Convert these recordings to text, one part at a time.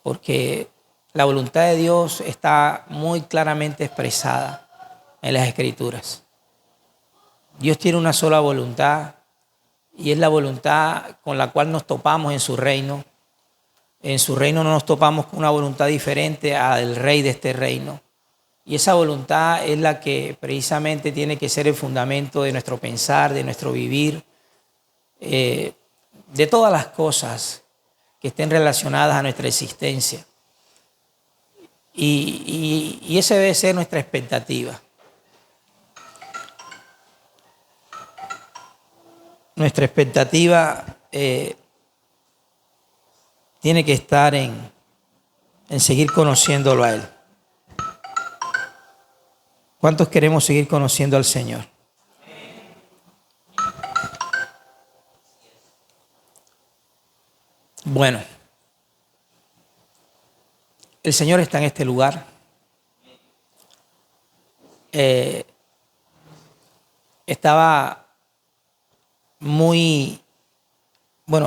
porque la voluntad de Dios está muy claramente expresada en las Escrituras. Dios tiene una sola voluntad y es la voluntad con la cual nos topamos en su reino. En su reino no nos topamos con una voluntad diferente a del rey de este reino. Y esa voluntad es la que precisamente tiene que ser el fundamento de nuestro pensar, de nuestro vivir, de todas las cosas que estén relacionadas a nuestra existencia. Y esa debe ser nuestra expectativa. Nuestra expectativa tiene que estar en seguir conociéndolo a Él. ¿Cuántos queremos seguir conociendo al Señor? Bueno, el Señor está en este lugar. Estaba muy,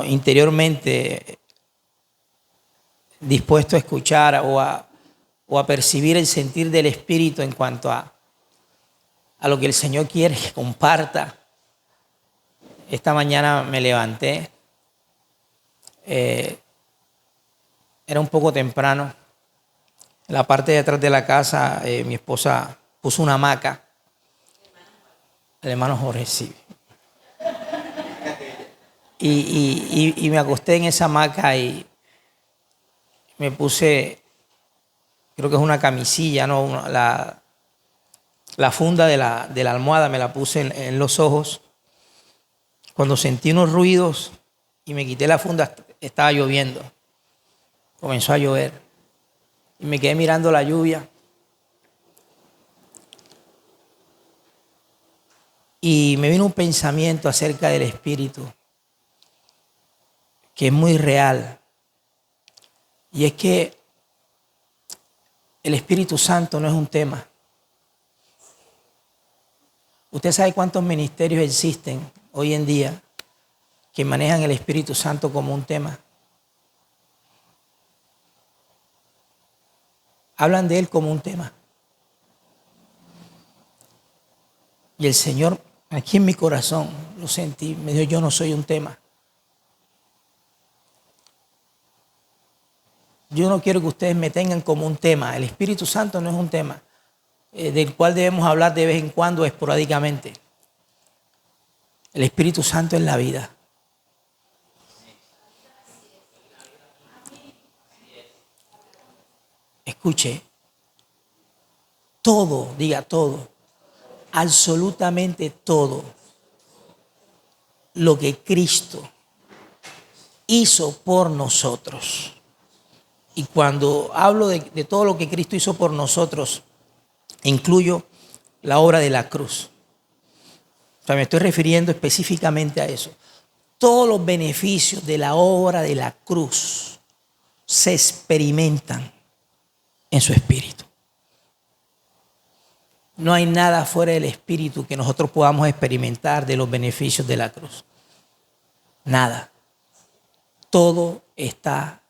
interiormente dispuesto a escuchar o a percibir el sentir del Espíritu en cuanto a lo que el Señor quiere que comparta. Esta mañana me levanté, era un poco temprano. En la parte de atrás de la casa, mi esposa puso una hamaca. El hermano Jorge, sí. Y me acosté en esa hamaca y me puse, creo que es una camisilla, ¿no? La funda de la almohada me la puse en los ojos. Cuando sentí unos ruidos y me quité la funda, estaba lloviendo. Comenzó a llover. Y me quedé mirando la lluvia. Y me vino un pensamiento acerca del Espíritu, que es muy real. Y es que el Espíritu Santo no es un tema. ¿Usted sabe cuántos ministerios existen hoy en día que manejan el Espíritu Santo como un tema? Hablan de Él como un tema. Y el Señor, aquí en mi corazón, lo sentí, me dijo, yo no soy un tema. Yo no quiero que ustedes me tengan como un tema. El Espíritu Santo no es un tema del cual debemos hablar de vez en cuando, esporádicamente. El Espíritu Santo es la vida. Escuche, todo, diga todo, absolutamente todo lo que Cristo hizo por nosotros. Y cuando hablo de todo lo que Cristo hizo por nosotros, incluyo la obra de la cruz. O sea, me estoy refiriendo específicamente a eso. Todos los beneficios de la obra de la cruz se experimentan en su espíritu. No hay nada fuera del espíritu que nosotros podamos experimentar de los beneficios de la cruz. Nada. Todo está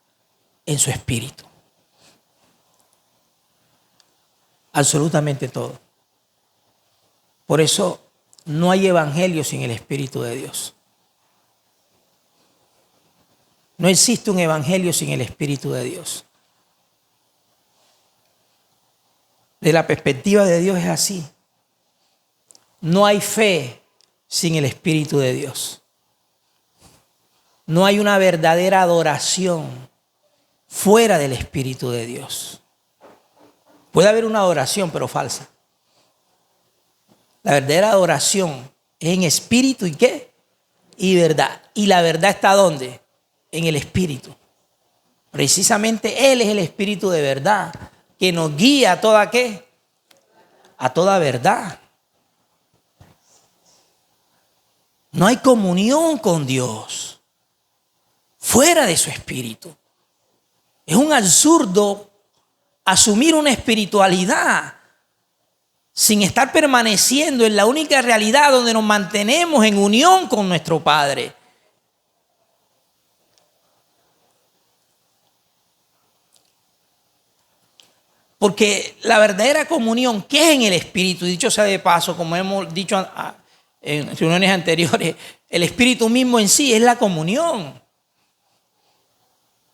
en su espíritu. Absolutamente todo. Por eso no hay evangelio sin el Espíritu de Dios. No existe un evangelio sin el Espíritu de Dios. De la perspectiva de Dios es así. No hay fe sin el Espíritu de Dios. No hay una verdadera adoración fuera del Espíritu de Dios. Puede haber una adoración, pero falsa. La verdadera adoración es en espíritu y ¿qué? Y verdad. ¿Y la verdad está dónde? En el Espíritu. Precisamente Él es el Espíritu de verdad que nos guía a toda ¿qué? A toda verdad. No hay comunión con Dios fuera de su Espíritu. Es un absurdo asumir una espiritualidad sin estar permaneciendo en la única realidad donde nos mantenemos en unión con nuestro Padre. Porque la verdadera comunión, ¿qué es en el Espíritu? Dicho sea de paso, como hemos dicho en reuniones anteriores, el Espíritu mismo en sí es la comunión.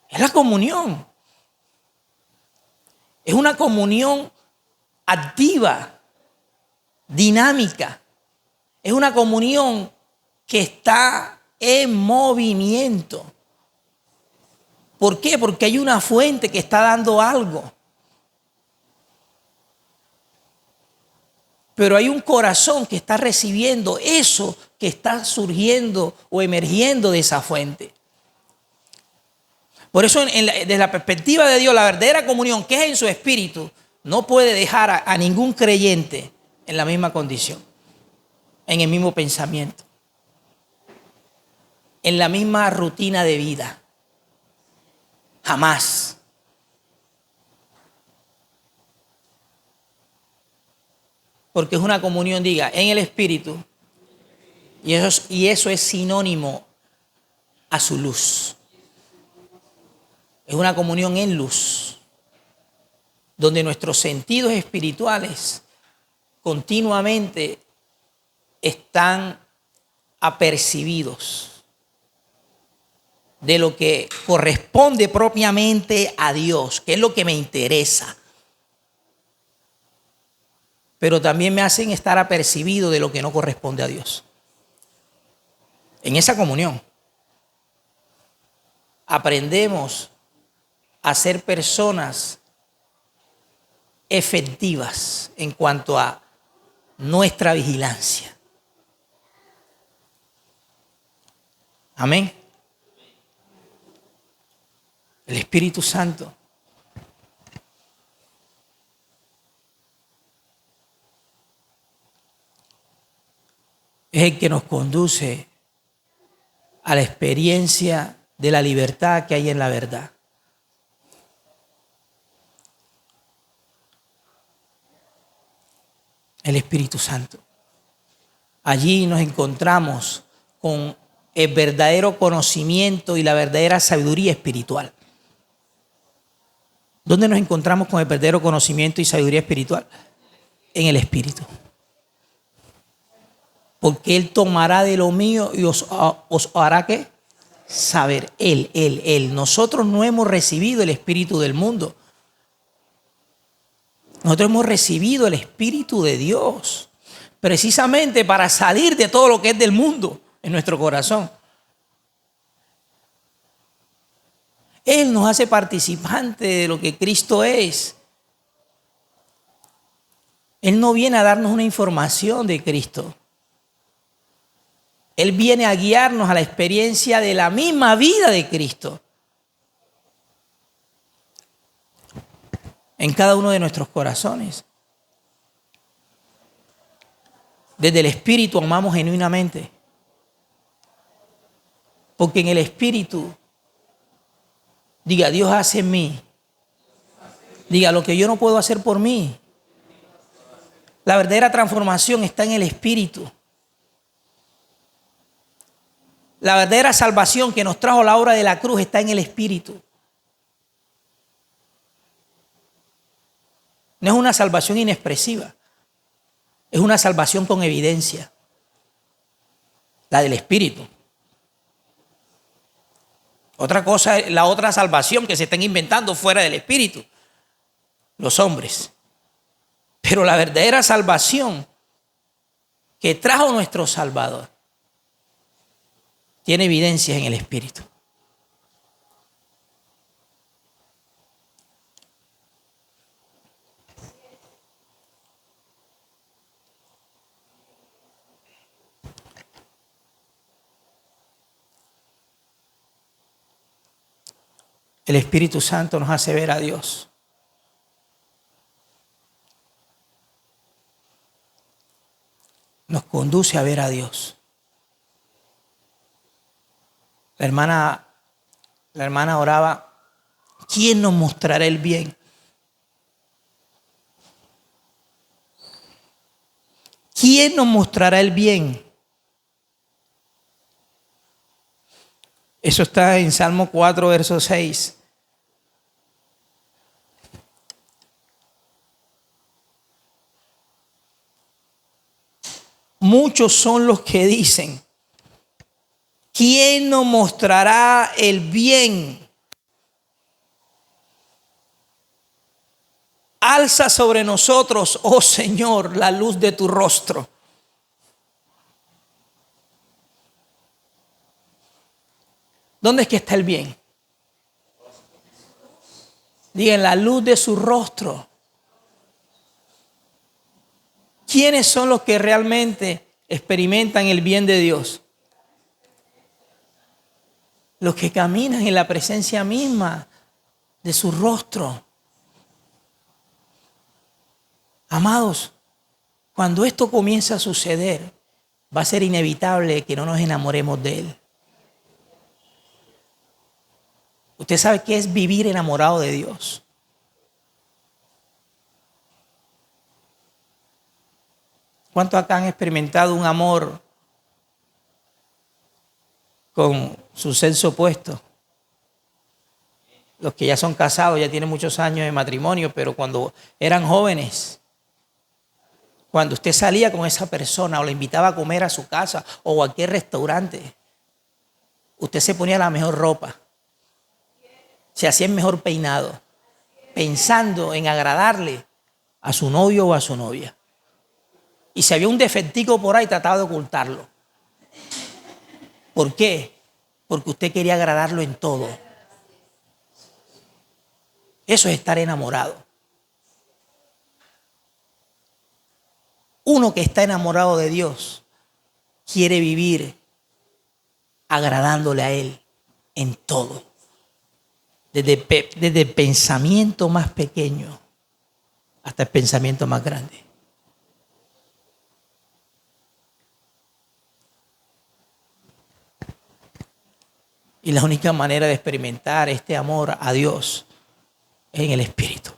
Es la comunión. Es una comunión activa, dinámica. Es una comunión que está en movimiento. ¿Por qué? Porque hay una fuente que está dando algo. Pero hay un corazón que está recibiendo eso que está surgiendo o emergiendo de esa fuente. Por eso, desde la perspectiva de Dios, la verdadera comunión que es en su espíritu no puede dejar a ningún creyente en la misma condición, en el mismo pensamiento, en la misma rutina de vida. Jamás. Porque es una comunión, diga, en el espíritu. Y eso es sinónimo a su luz. Es una comunión en luz, donde nuestros sentidos espirituales continuamente están apercibidos de lo que corresponde propiamente a Dios, que es lo que me interesa. Pero también me hacen estar apercibido de lo que no corresponde a Dios. En esa comunión aprendemos a ser personas efectivas en cuanto a nuestra vigilancia. Amén. El Espíritu Santo es el que nos conduce a la experiencia de la libertad que hay en la verdad. El Espíritu Santo. Allí nos encontramos con el verdadero conocimiento y la verdadera sabiduría espiritual. ¿Dónde nos encontramos con el verdadero conocimiento y sabiduría espiritual? En el Espíritu. Porque Él tomará de lo mío y os hará ¿qué? Saber. Él. Nosotros no hemos recibido el Espíritu del mundo. Nosotros hemos recibido el Espíritu de Dios. Precisamente para salir de todo lo que es del mundo en nuestro corazón. Él nos hace participantes de lo que Cristo es. Él no viene a darnos una información de Cristo. Él viene a guiarnos a la experiencia de la misma vida de Cristo. En cada uno de nuestros corazones. Desde el Espíritu amamos genuinamente. Porque en el Espíritu, diga, Dios hace en mí. Diga, lo que yo no puedo hacer por mí. La verdadera transformación está en el Espíritu. La verdadera salvación que nos trajo la obra de la cruz está en el Espíritu. No es una salvación inexpresiva. Es una salvación con evidencia. La del Espíritu. Otra cosa es la otra salvación que se están inventando fuera del Espíritu. Los hombres. Pero la verdadera salvación que trajo nuestro Salvador tiene evidencias en el Espíritu. El Espíritu Santo nos hace ver a Dios. Nos conduce a ver a Dios. La hermana oraba, ¿quién nos mostrará el bien? ¿Quién nos mostrará el bien? Eso está en Salmo 4, verso 6. muchos son los que dicen, ¿quién nos mostrará el bien? Alza sobre nosotros, oh Señor, la luz de tu rostro. ¿Dónde es que está el bien? Digan, la luz de su rostro. ¿Quiénes son los que realmente experimentan el bien de Dios? Los que caminan en la presencia misma de su rostro. Amados, cuando esto comienza a suceder, va a ser inevitable que no nos enamoremos de Él. Usted sabe qué es vivir enamorado de Dios. ¿Cuántos acá han experimentado un amor con su sexo opuesto? Los que ya son casados, ya tienen muchos años de matrimonio, pero cuando eran jóvenes, cuando usted salía con esa persona o la invitaba a comer a su casa o a cualquier restaurante, usted se ponía la mejor ropa, se hacía el mejor peinado, pensando en agradarle a su novio o a su novia. Y si había un defectico por ahí, trataba de ocultarlo. ¿Por qué? Porque usted quería agradarlo en todo. Eso es estar enamorado. Uno que está enamorado de Dios quiere vivir agradándole a Él en todo. Desde el pensamiento más pequeño hasta el pensamiento más grande. Y la única manera de experimentar este amor a Dios es en el Espíritu.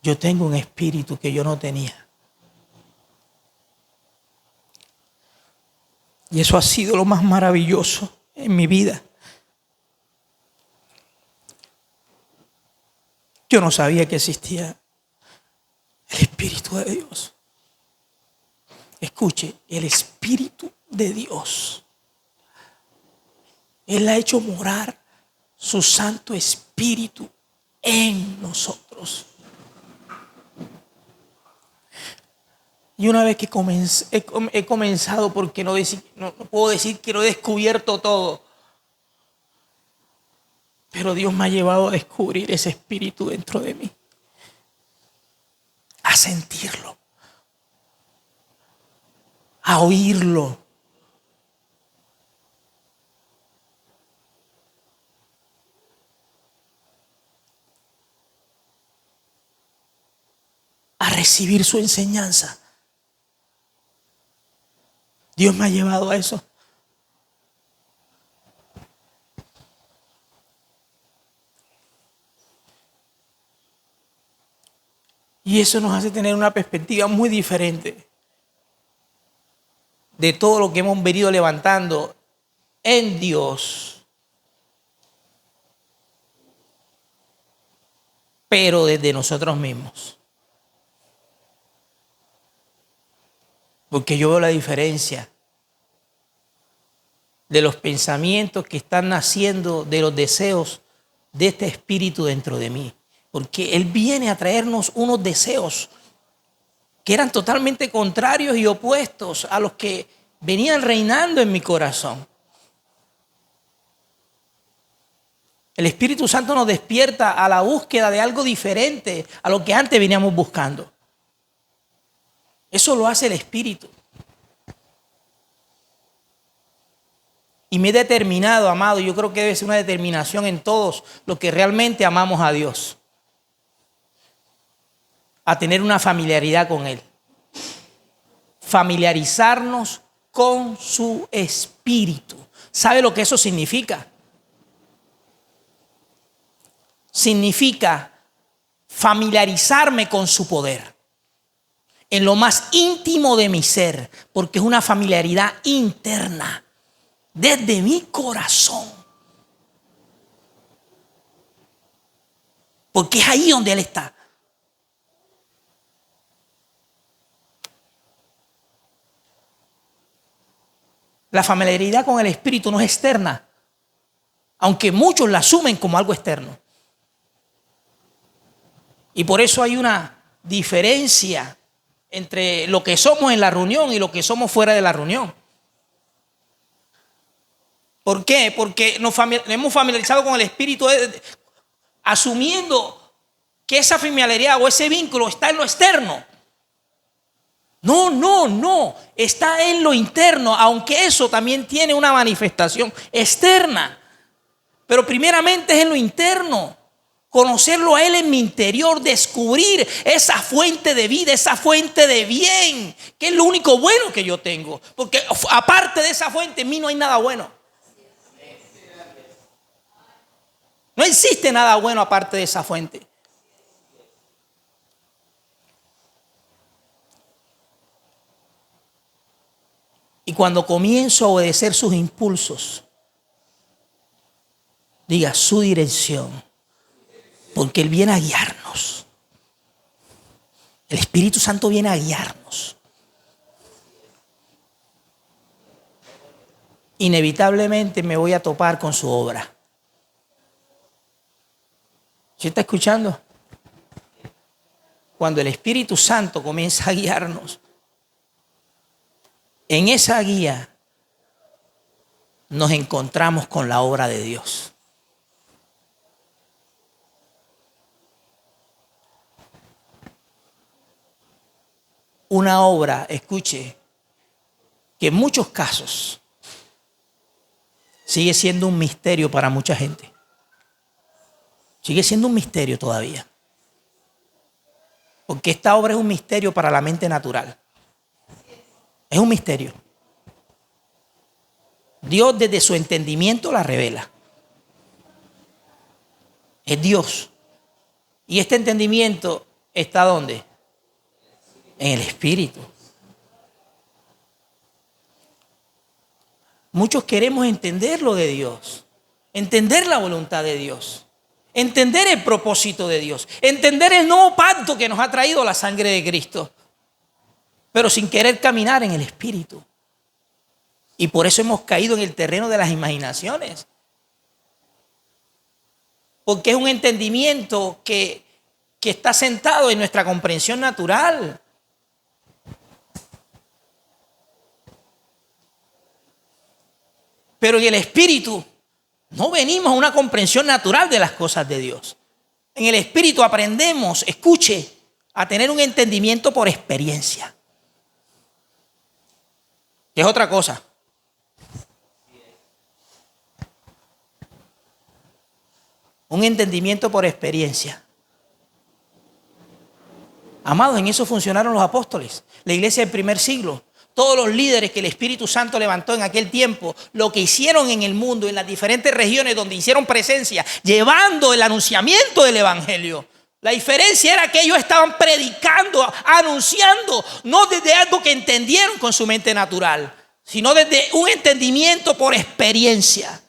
Yo tengo un espíritu que yo no tenía. Y eso ha sido lo más maravilloso en mi vida. Yo no sabía que existía el Espíritu de Dios. Escuche, el Espíritu de Dios. Él ha hecho morar su Santo Espíritu en nosotros. Y una vez que he comenzado, porque no puedo decir que lo he descubierto todo, pero Dios me ha llevado a descubrir ese espíritu dentro de mí, a sentirlo, a oírlo, a recibir su enseñanza. Dios me ha llevado a eso. Y eso nos hace tener una perspectiva muy diferente de todo lo que hemos venido levantando en Dios, pero desde nosotros mismos. Porque yo veo la diferencia de los pensamientos que están naciendo de los deseos de este espíritu dentro de mí. Porque Él viene a traernos unos deseos que eran totalmente contrarios y opuestos a los que venían reinando en mi corazón. El Espíritu Santo nos despierta a la búsqueda de algo diferente a lo que antes veníamos buscando. Eso lo hace el Espíritu. Y me he determinado, amado, yo creo que debe ser una determinación en todos los que realmente amamos a Dios, a tener una familiaridad con Él. Familiarizarnos con su Espíritu. ¿Sabe lo que eso significa? Significa familiarizarme con su poder en lo más íntimo de mi ser, porque es una familiaridad interna, desde mi corazón. Porque es ahí donde Él está. La familiaridad con el Espíritu no es externa, aunque muchos la asumen como algo externo. Y por eso hay una diferencia entre lo que somos en la reunión y lo que somos fuera de la reunión. ¿Por qué? Porque nos hemos familiarizado con el Espíritu asumiendo que esa familiaridad o ese vínculo está en lo externo. No, está en lo interno, aunque eso también tiene una manifestación externa. Pero primeramente es en lo interno. Conocerlo a Él en mi interior, descubrir esa fuente de vida, esa fuente de bien, que es lo único bueno que yo tengo. Porque aparte de esa fuente, en mí no hay nada bueno. No existe nada bueno aparte de esa fuente. Y cuando comienzo a obedecer sus impulsos, diga su dirección, porque Él viene a guiarnos. El Espíritu Santo viene a guiarnos. Inevitablemente me voy a topar con su obra. ¿Sí está escuchando? Cuando el Espíritu Santo comienza a guiarnos, en esa guía nos encontramos con la obra de Dios. Una obra, escuche, que en muchos casos sigue siendo un misterio para mucha gente. Sigue siendo un misterio todavía. Porque esta obra es un misterio para la mente natural. Es un misterio. Dios desde su entendimiento la revela. Es Dios. Y este entendimiento está ¿dónde? En el Espíritu. Muchos queremos entender lo de Dios, entender la voluntad de Dios, entender el propósito de Dios, entender el nuevo pacto que nos ha traído la sangre de Cristo, pero sin querer caminar en el Espíritu. Y por eso hemos caído en el terreno de las imaginaciones. Porque es un entendimiento que está sentado en nuestra comprensión natural. Pero en el Espíritu no venimos a una comprensión natural de las cosas de Dios. En el Espíritu aprendemos, escuche, a tener un entendimiento por experiencia. Que es otra cosa. Un entendimiento por experiencia. Amados, en eso funcionaron los apóstoles. La iglesia del primer siglo. Todos los líderes que el Espíritu Santo levantó en aquel tiempo, lo que hicieron en el mundo, en las diferentes regiones donde hicieron presencia, llevando el anunciamiento del Evangelio. La diferencia era que ellos estaban predicando, anunciando, no desde algo que entendieron con su mente natural, sino desde un entendimiento por experiencia.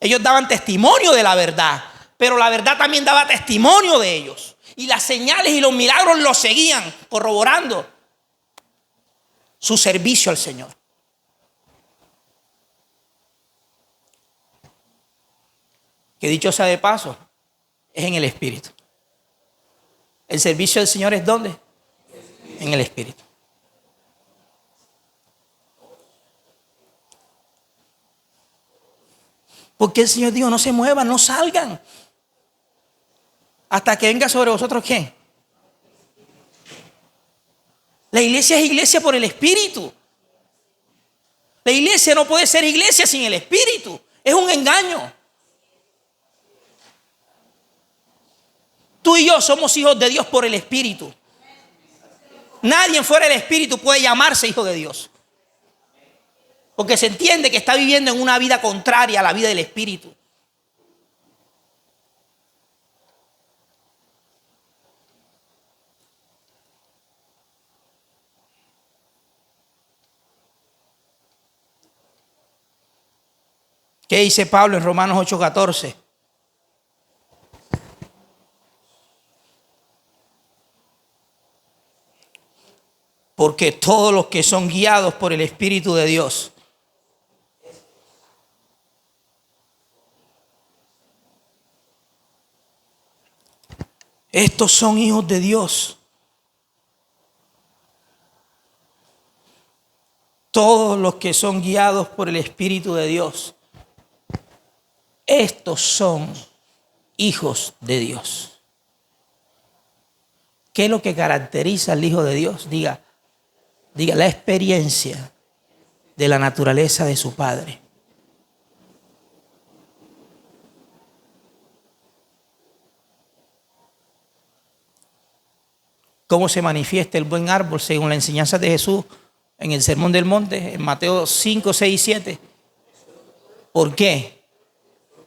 Ellos daban testimonio de la verdad, pero la verdad también daba testimonio de ellos. Y las señales y los milagros los seguían, corroborando su servicio al Señor. Que dicho sea de paso, es en el Espíritu. El servicio del Señor ¿es dónde? En el Espíritu. Porque el Señor dijo, no se muevan, no salgan, hasta que venga sobre vosotros ¿quién? La iglesia es iglesia por el Espíritu. La iglesia no puede ser iglesia sin el Espíritu. Es un engaño. Tú y yo somos hijos de Dios por el Espíritu. Nadie fuera del Espíritu puede llamarse hijo de Dios. Porque se entiende que está viviendo en una vida contraria a la vida del Espíritu. ¿Qué dice Pablo en Romanos 8:14? Porque todos los que son guiados por el Espíritu de Dios, estos son hijos de Dios. Todos los que son guiados por el Espíritu de Dios, estos son hijos de Dios. ¿Qué es lo que caracteriza al Hijo de Dios? Diga la experiencia de la naturaleza de su Padre. ¿Cómo se manifiesta el buen árbol según la enseñanza de Jesús en el Sermón del Monte, en Mateo 5, 6 y 7? ¿Por qué?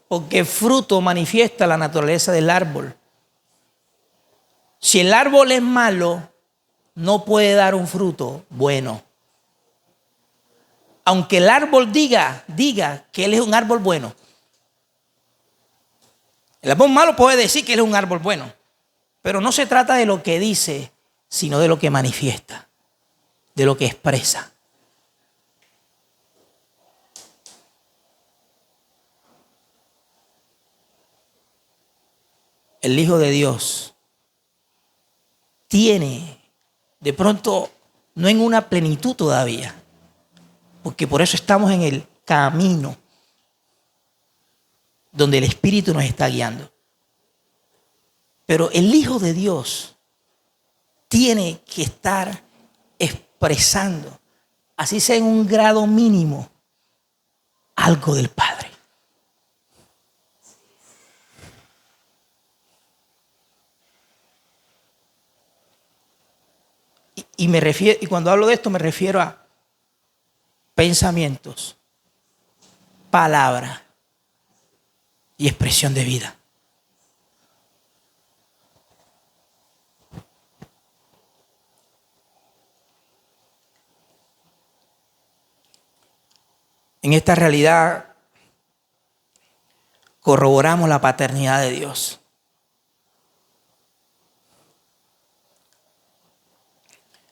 Porque el fruto manifiesta la naturaleza del árbol. Si el árbol es malo, no puede dar un fruto bueno. Aunque el árbol diga que él es un árbol bueno. El árbol malo puede decir que él es un árbol bueno. Pero no se trata de lo que dice, sino de lo que manifiesta, de lo que expresa. El Hijo de Dios tiene, de pronto, no en una plenitud todavía, porque por eso estamos en el camino donde el Espíritu nos está guiando. Pero el Hijo de Dios tiene que estar expresando, así sea en un grado mínimo, algo del Padre. Y cuando hablo de esto me refiero a pensamientos, palabra y expresión de vida. En esta realidad corroboramos la paternidad de Dios.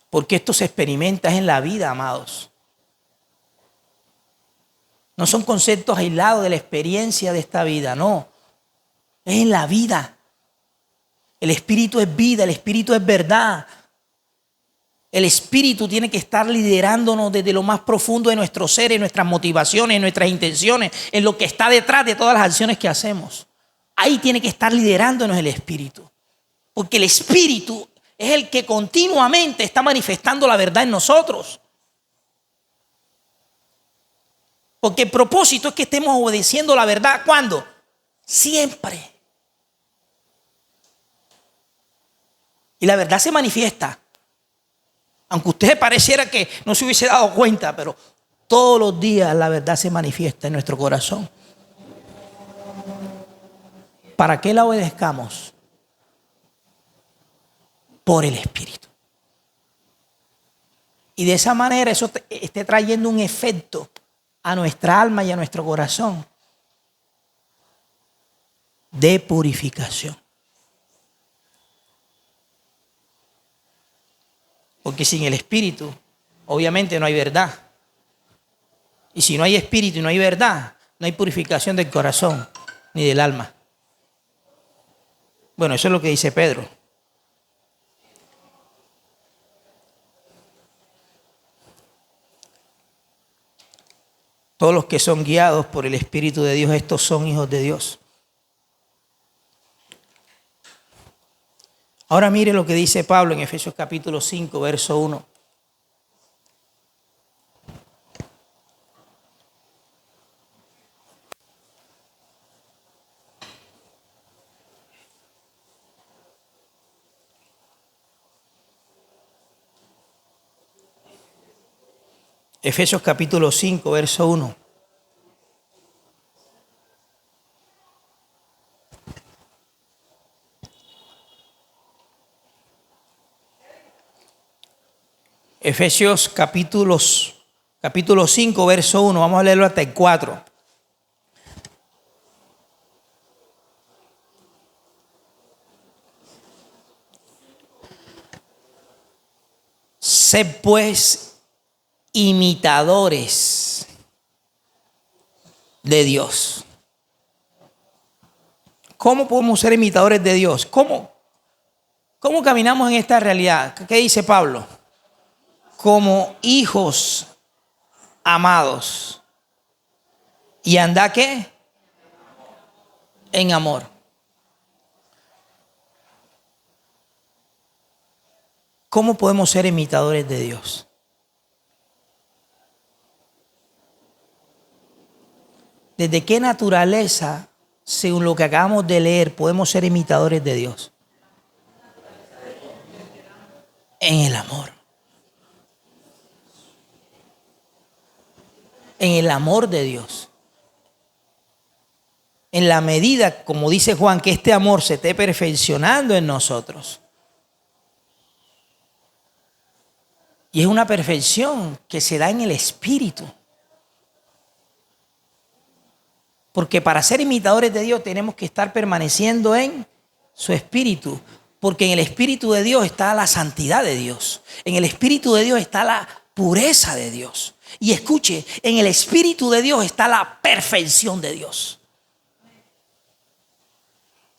Porque esto se experimenta en la vida, amados. No son conceptos aislados de la experiencia de esta vida, no. Es en la vida. El Espíritu es vida, el Espíritu es verdad. El Espíritu tiene que estar liderándonos desde lo más profundo de nuestro ser, en nuestras motivaciones, en nuestras intenciones, en lo que está detrás de todas las acciones que hacemos. Ahí tiene que estar liderándonos el Espíritu. Porque el Espíritu es el que continuamente está manifestando la verdad en nosotros. Porque el propósito es que estemos obedeciendo la verdad. ¿Cuándo? Siempre. Y la verdad se manifiesta. Aunque usted pareciera que no se hubiese dado cuenta, pero todos los días la verdad se manifiesta en nuestro corazón. ¿Para qué la obedezcamos? Por el Espíritu. Y de esa manera eso esté trayendo un efecto a nuestra alma y a nuestro corazón de purificación. Porque sin el Espíritu, obviamente no hay verdad. Y si no hay Espíritu y no hay verdad, no hay purificación del corazón ni del alma. Bueno, eso es lo que dice Pedro. Todos los que son guiados por el Espíritu de Dios, estos son hijos de Dios. Ahora mire lo que dice Pablo en Efesios capítulo 5, verso 1. Efesios capítulo 5, verso 1. Efesios capítulo 5, verso 1. Vamos a leerlo hasta el 4. Sed pues imitadores de Dios. ¿Cómo podemos ser imitadores de Dios? ¿Cómo caminamos en esta realidad? ¿Qué dice Pablo? Como hijos amados. ¿Y anda qué? En amor. ¿Cómo podemos ser imitadores de Dios? ¿Desde qué naturaleza, según lo que acabamos de leer, podemos ser imitadores de Dios? En el amor. En el amor de Dios. En la medida, como dice Juan, que este amor se esté perfeccionando en nosotros. Y es una perfección que se da en el Espíritu. Porque para ser imitadores de Dios tenemos que estar permaneciendo en su Espíritu. Porque en el Espíritu de Dios está la santidad de Dios. En el Espíritu de Dios está la pureza de Dios. Y escuche, en el Espíritu de Dios está la perfección de Dios.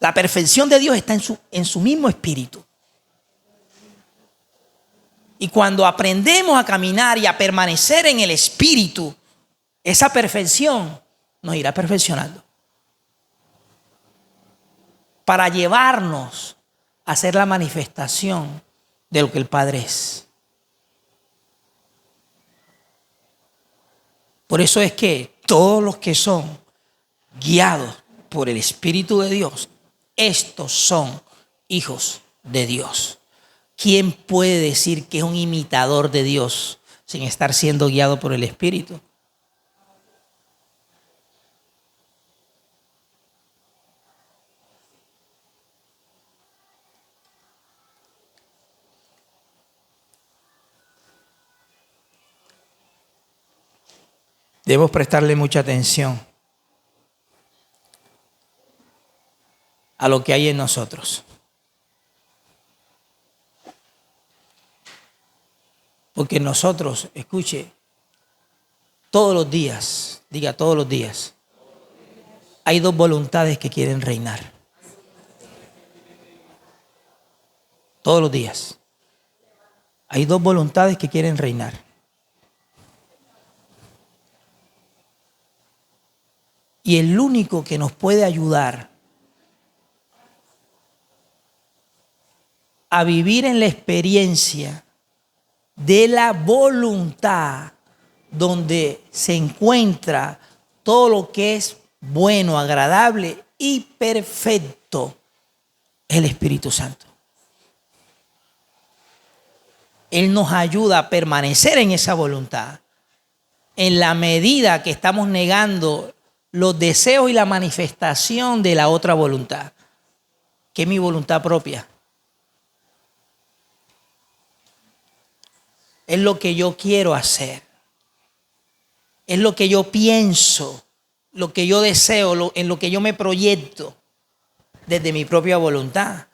La perfección de Dios está en su mismo Espíritu. Y cuando aprendemos a caminar y a permanecer en el Espíritu, esa perfección nos irá perfeccionando para llevarnos a ser la manifestación de lo que el Padre es. Por eso es que todos los que son guiados por el Espíritu de Dios, estos son hijos de Dios. ¿Quién puede decir que es un imitador de Dios sin estar siendo guiado por el Espíritu? Debemos prestarle mucha atención a lo que hay en nosotros. Porque nosotros, escuche, todos los días, diga todos los días, hay dos voluntades que quieren reinar. Todos los días. Hay dos voluntades que quieren reinar. Y el único que nos puede ayudar a vivir en la experiencia de la voluntad donde se encuentra todo lo que es bueno, agradable y perfecto, es el Espíritu Santo. Él nos ayuda a permanecer en esa voluntad en la medida que estamos negando los deseos y la manifestación de la otra voluntad, que es mi voluntad propia. Es lo que yo quiero hacer. Es lo que yo pienso, lo que yo deseo, en lo que yo me proyecto desde mi propia voluntad.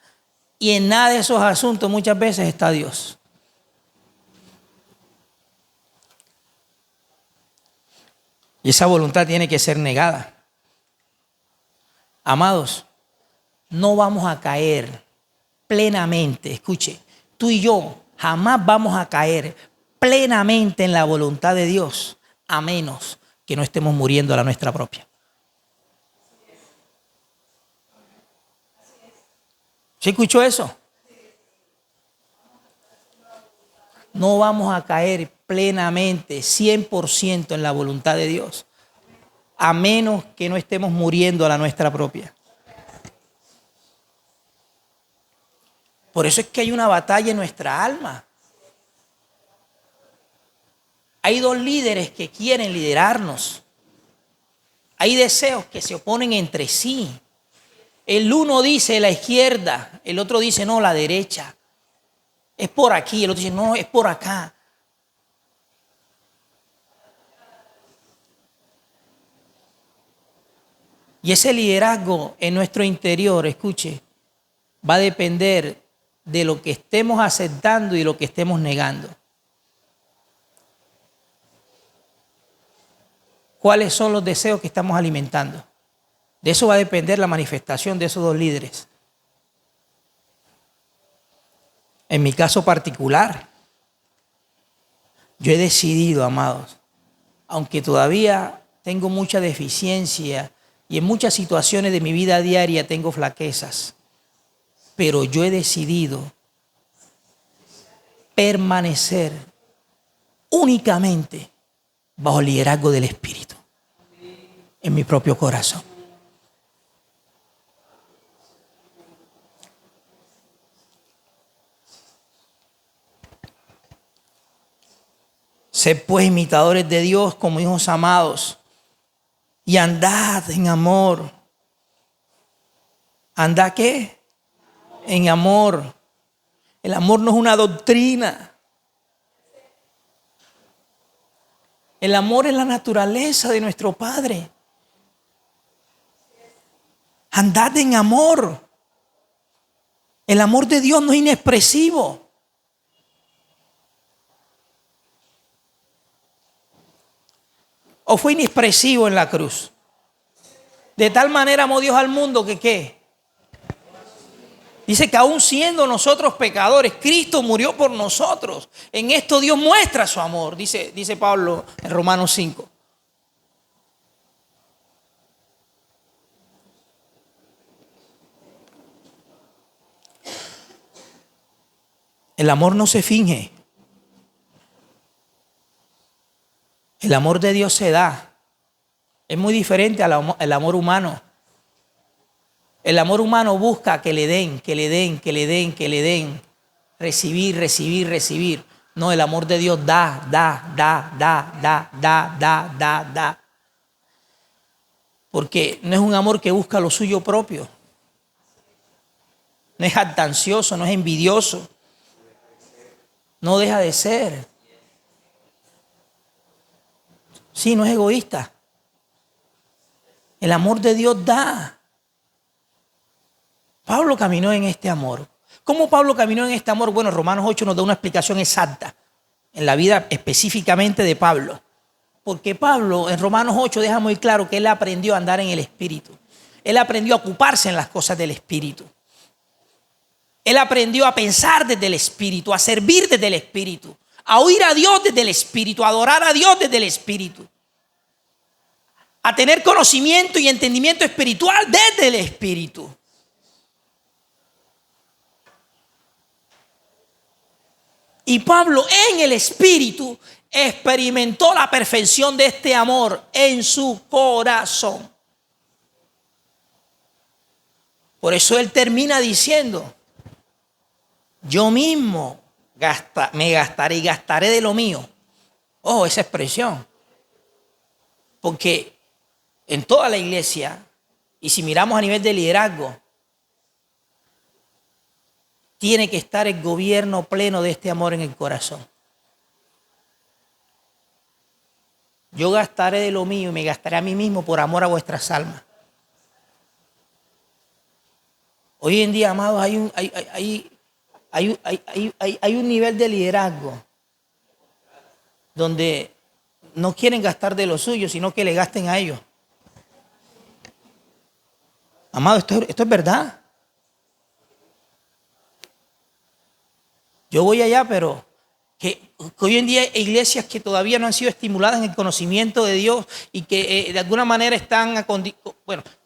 Y en nada de esos asuntos muchas veces está Dios. Y esa voluntad tiene que ser negada. Amados, no vamos a caer plenamente, escuche, tú y yo jamás vamos a caer plenamente en la voluntad de Dios, a menos que no estemos muriendo a la nuestra propia. ¿Sí escuchó eso? No vamos a caer plenamente, 100% en la voluntad de Dios, a menos que no estemos muriendo a la nuestra propia. Por eso es que hay una batalla en nuestra alma. Hay dos líderes que quieren liderarnos. Hay deseos que se oponen entre sí. El uno dice la izquierda, el otro dice no, la derecha. Es por aquí, el otro dice no, es por acá. Y ese liderazgo en nuestro interior, escuche, va a depender de lo que estemos aceptando y lo que estemos negando. cuáles son los deseos que estamos alimentando. De eso va a depender la manifestación de esos dos líderes. En mi caso particular, yo he decidido, amados, aunque todavía tengo mucha deficiencia y en muchas situaciones de mi vida diaria tengo flaquezas, pero yo he decidido permanecer únicamente bajo el liderazgo del Espíritu en mi propio corazón. Sed pues imitadores de Dios como hijos amados y andad en amor. ¿Andad qué? En amor. El amor no es una doctrina. El amor es la naturaleza de nuestro Padre. Andad en amor. El amor de Dios no es inexpresivo. ¿O fue inexpresivo en la cruz? De tal manera amó Dios al mundo que ¿qué? Dice que aún siendo nosotros pecadores, Cristo murió por nosotros. En esto Dios muestra su amor, dice Pablo en Romanos 5. El amor no se finge. El amor de Dios se da. Es muy diferente al amor humano. El amor humano busca que le den, que le den, que le den, que le den. Recibir, recibir, recibir. No, el amor de Dios da. Porque no es un amor que busca lo suyo propio. No es jactancioso, no es envidioso. No deja de ser. Sí, no es egoísta. El amor de Dios da. Pablo caminó en este amor. ¿Cómo Pablo caminó en este amor? Bueno, Romanos 8 nos da una explicación exacta en la vida específicamente de Pablo. Porque Pablo en Romanos 8 deja muy claro que él aprendió a andar en el Espíritu. Él aprendió a ocuparse en las cosas del Espíritu. Él aprendió a pensar desde el Espíritu, a servir desde el Espíritu, a oír a Dios desde el Espíritu, a adorar a Dios desde el Espíritu, a tener conocimiento y entendimiento espiritual desde el Espíritu. Y Pablo en el Espíritu experimentó la perfección de este amor en su corazón. Por eso él termina diciendo, yo mismo me gastaré y gastaré de lo mío. Oh, esa expresión. Porque en toda la iglesia, y si miramos a nivel de liderazgo, tiene que estar el gobierno pleno de este amor en el corazón. Yo gastaré de lo mío y me gastaré a mí mismo por amor a vuestras almas. Hoy en día, amados, hay un nivel de liderazgo donde no quieren gastar de lo suyo, sino que le gasten a ellos. Amado, esto es verdad. Yo voy allá, pero que hoy en día hay iglesias que todavía no han sido estimuladas en el conocimiento de Dios y que de alguna manera están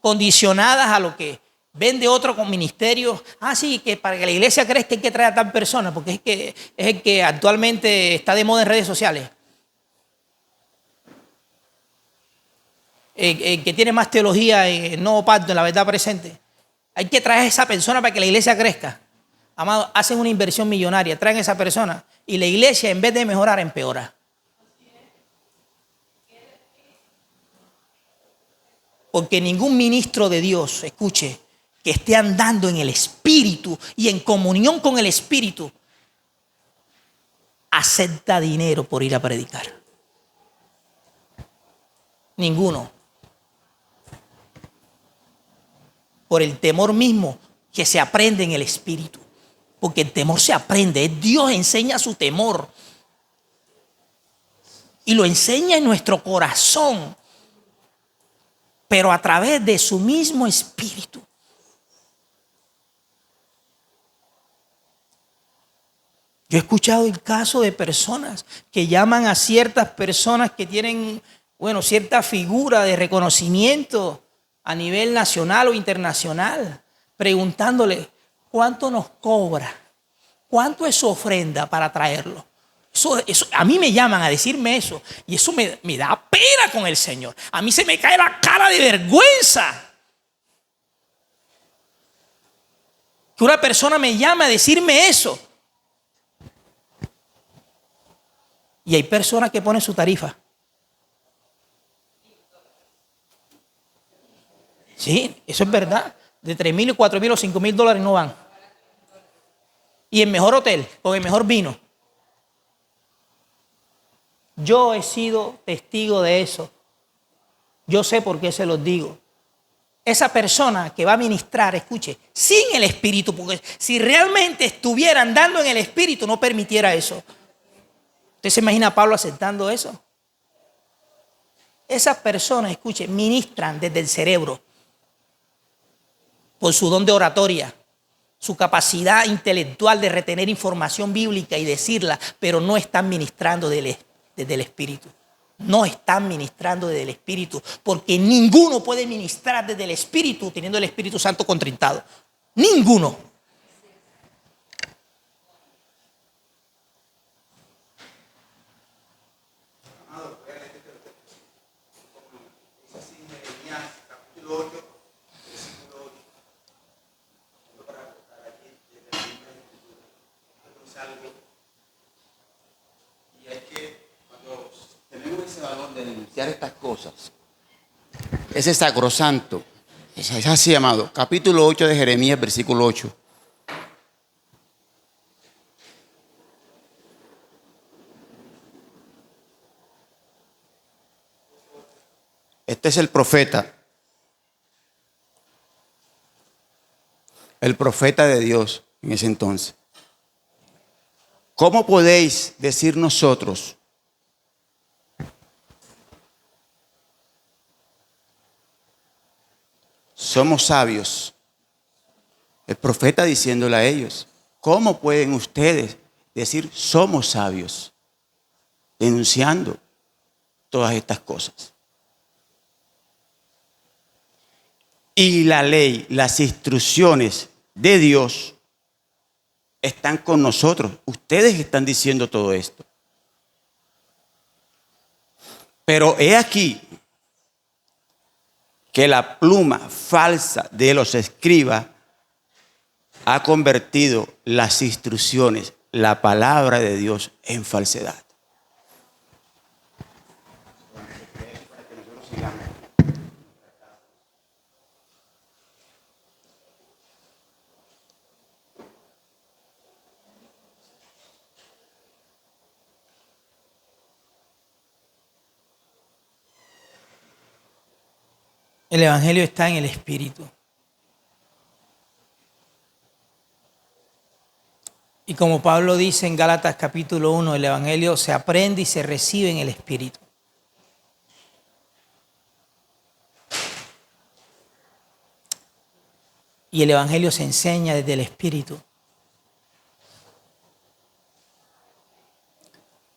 condicionadas a lo que ven de otros con ministerios. Sí, que para que la iglesia crezca hay que traer a tal persona, porque es el que actualmente está de moda en redes sociales. El que tiene más teología en el nuevo pacto, en la verdad presente. Hay que traer a esa persona para que la iglesia crezca. Amado, hacen una inversión millonaria, traen a esa persona y la iglesia en vez de mejorar empeora. Porque ningún ministro de Dios, escuche, que esté andando en el Espíritu y en comunión con el Espíritu, acepta dinero por ir a predicar. Ninguno. Por el temor mismo que se aprende en el Espíritu. Porque el temor se aprende. Dios enseña su temor. Y lo enseña en nuestro corazón. pero a través de su mismo espíritu. Yo he escuchado el caso de personas que llaman a ciertas personas que tienen, cierta figura de reconocimiento a nivel nacional o internacional, preguntándole, ¿cuánto nos cobra? ¿Cuánto es su ofrenda para traerlo? Eso, a mí me llaman a decirme eso y eso me da pena con el Señor. A mí se me cae la cara de vergüenza. Que una persona me llame a decirme eso. Y hay personas que ponen su tarifa. Sí, eso es verdad. De 3,000, 4,000 o 5,000 dólares no van. Y el mejor hotel, con el mejor vino. Yo he sido testigo de eso. Yo sé por qué se los digo. Esa persona que va a ministrar, escuche, sin el Espíritu, porque si realmente estuviera andando en el Espíritu, no permitiera eso. ¿Usted se imagina a Pablo aceptando eso? Esas personas, escuche, ministran desde el cerebro, por su don de oratoria, su capacidad intelectual de retener información bíblica y decirla, pero no están ministrando desde el Espíritu. No están ministrando desde el Espíritu, porque ninguno puede ministrar desde el Espíritu teniendo el Espíritu Santo contristado. Ninguno. De denunciar estas cosas. Ese sacrosanto, es así llamado, capítulo 8 de Jeremías, versículo 8. Este es el profeta de Dios en ese entonces. ¿Cómo podéis decir nosotros? Somos sabios. El profeta diciéndole a ellos, ¿cómo pueden ustedes decir somos sabios? Denunciando todas estas cosas. Y la ley, las instrucciones de Dios están con nosotros. Ustedes están diciendo todo esto. Pero he aquí que la pluma falsa de los escribas ha convertido las instrucciones, la palabra de Dios, en falsedad. El Evangelio está en el Espíritu. Y como Pablo dice en Gálatas capítulo 1, el Evangelio se aprende y se recibe en el Espíritu. Y el Evangelio se enseña desde el Espíritu.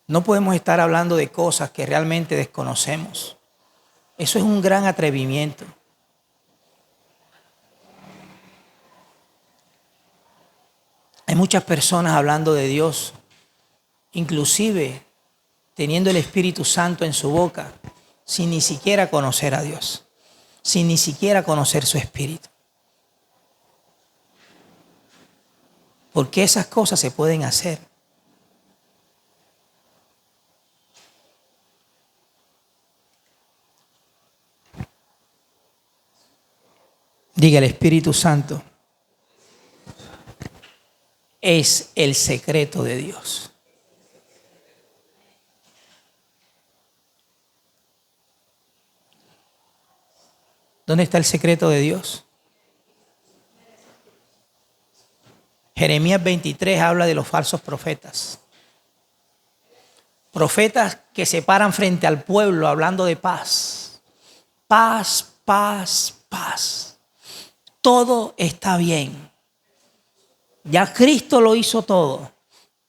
No podemos estar hablando de cosas que realmente desconocemos. Eso es un gran atrevimiento. Hay muchas personas hablando de Dios, inclusive teniendo el Espíritu Santo en su boca, sin ni siquiera conocer a Dios, sin ni siquiera conocer su Espíritu. Porque esas cosas se pueden hacer. Diga, el Espíritu Santo es el secreto de Dios. ¿Dónde está el secreto de Dios? Jeremías 23 habla de los falsos profetas. Profetas que se paran frente al pueblo hablando de paz. Paz, paz, paz. Todo está bien. Ya Cristo lo hizo todo.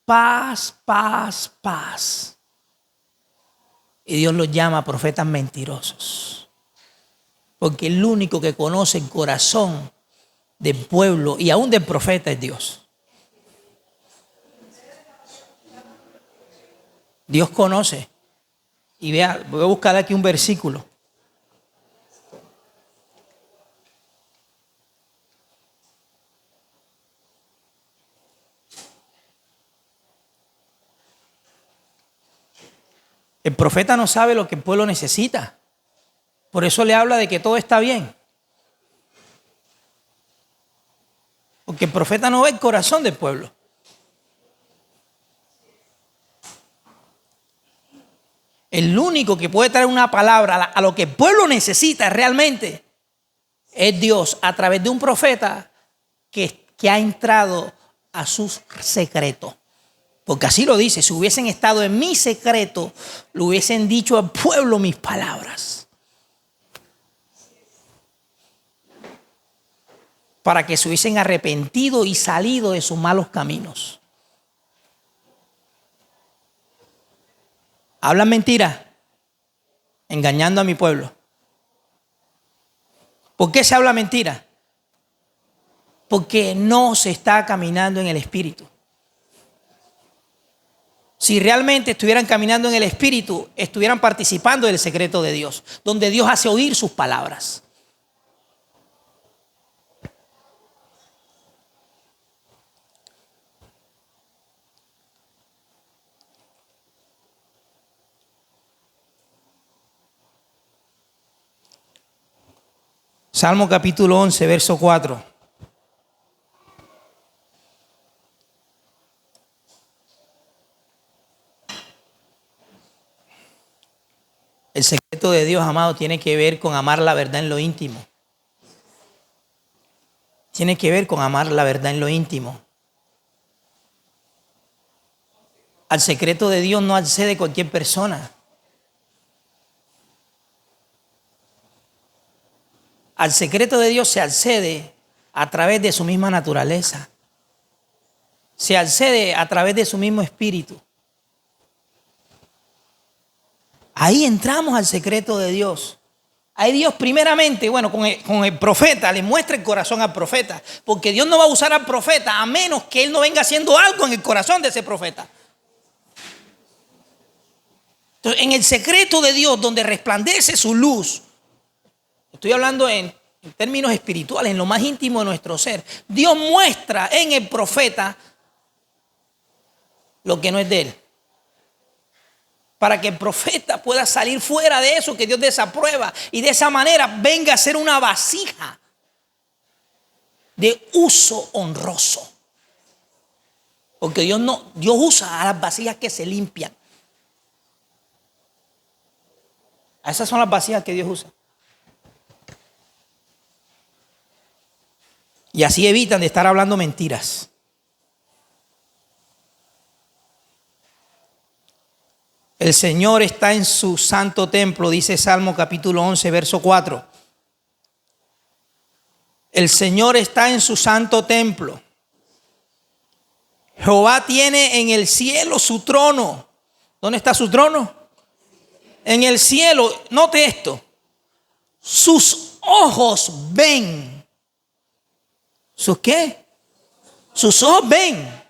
Paz, paz, paz. Y Dios los llama profetas mentirosos. Porque el único que conoce el corazón del pueblo y aún del profeta es Dios. Dios conoce. Y vea, voy a buscar aquí un versículo. El profeta no sabe lo que el pueblo necesita. Por eso le habla de que todo está bien. Porque el profeta no ve el corazón del pueblo. El único que puede traer una palabra a lo que el pueblo necesita realmente es Dios a través de un profeta que ha entrado a sus secretos. Porque así lo dice, si hubiesen estado en mi secreto, le hubiesen dicho al pueblo mis palabras. Para que se hubiesen arrepentido y salido de sus malos caminos. Hablan mentiras, engañando a mi pueblo. ¿Por qué se habla mentira? Porque no se está caminando en el Espíritu. Si realmente estuvieran caminando en el Espíritu, estuvieran participando del secreto de Dios, donde Dios hace oír sus palabras. Salmo capítulo 11, verso 4. El secreto de Dios, amado, tiene que ver con amar la verdad en lo íntimo. Tiene que ver con amar la verdad en lo íntimo. Al secreto de Dios no accede cualquier persona. Al secreto de Dios se accede a través de su misma naturaleza. Se accede a través de su mismo espíritu. Ahí entramos al secreto de Dios. Ahí Dios primeramente, con el profeta, le muestra el corazón al profeta. Porque Dios no va a usar al profeta a menos que él no venga haciendo algo en el corazón de ese profeta. Entonces, en el secreto de Dios, donde resplandece su luz, estoy hablando en términos espirituales, en lo más íntimo de nuestro ser, Dios muestra en el profeta lo que no es de él. Para que el profeta pueda salir fuera de eso que Dios desaprueba y de esa manera venga a ser una vasija de uso honroso. Porque Dios usa a las vasijas que se limpian. Esas son las vasijas que Dios usa. Y así evitan de estar hablando mentiras. El Señor está en su santo templo, dice Salmo capítulo 11, verso 4. El Señor está en su santo templo. Jehová tiene en el cielo su trono. ¿Dónde está su trono? En el cielo. Note esto. Sus ojos ven. ¿Sus qué? Sus ojos ven.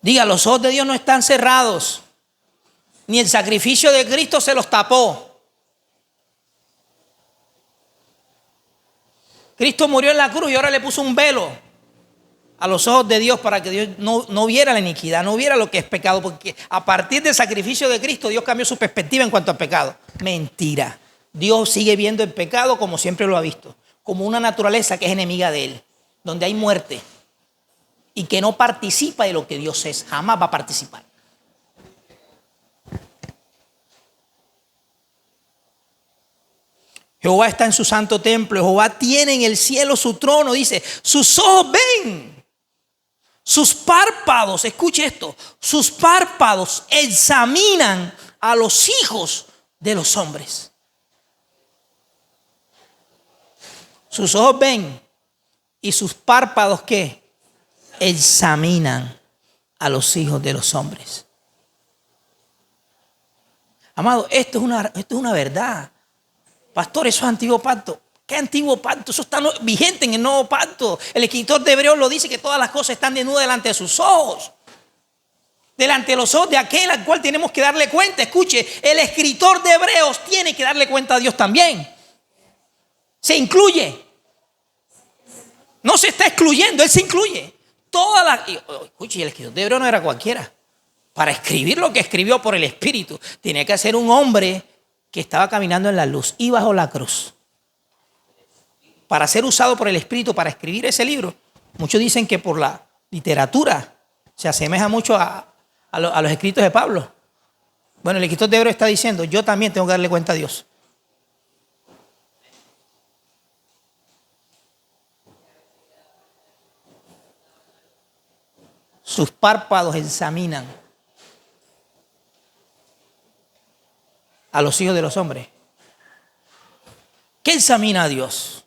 Diga, los ojos de Dios no están cerrados. Ni el sacrificio de Cristo se los tapó. Cristo murió en la cruz y ahora le puso un velo a los ojos de Dios para que Dios no viera la iniquidad, no viera lo que es pecado, porque a partir del sacrificio de Cristo Dios cambió su perspectiva en cuanto al pecado. Mentira. Dios sigue viendo el pecado como siempre lo ha visto, como una naturaleza que es enemiga de él, donde hay muerte y que no participa de lo que Dios es, jamás va a participar. Jehová está en su santo templo. Jehová tiene en el cielo su trono. Dice, sus ojos ven. Sus párpados, escuche esto, sus párpados examinan a los hijos de los hombres. Sus ojos ven y sus párpados, ¿qué? Examinan a los hijos de los hombres. Amado, esto es una verdad. Pastor, eso es antiguo pacto. ¿Qué antiguo pacto? Eso está vigente en el nuevo pacto. El escritor de Hebreos lo dice, que todas las cosas están desnudas delante de sus ojos. Delante de los ojos de aquel al cual tenemos que darle cuenta. Escuche, el escritor de Hebreos tiene que darle cuenta a Dios también. Se incluye. No se está excluyendo, él se incluye. Escuche, el escritor de Hebreos no era cualquiera. Para escribir lo que escribió por el Espíritu, tenía que ser un hombre que estaba caminando en la luz y bajo la cruz. Para ser usado por el Espíritu para escribir ese libro, muchos dicen que por la literatura se asemeja mucho a los escritos de Pablo. Bueno, el escritor de Hebreos está diciendo, yo también tengo que darle cuenta a Dios. Sus párpados examinan a los hijos de los hombres. ¿Qué examina a Dios?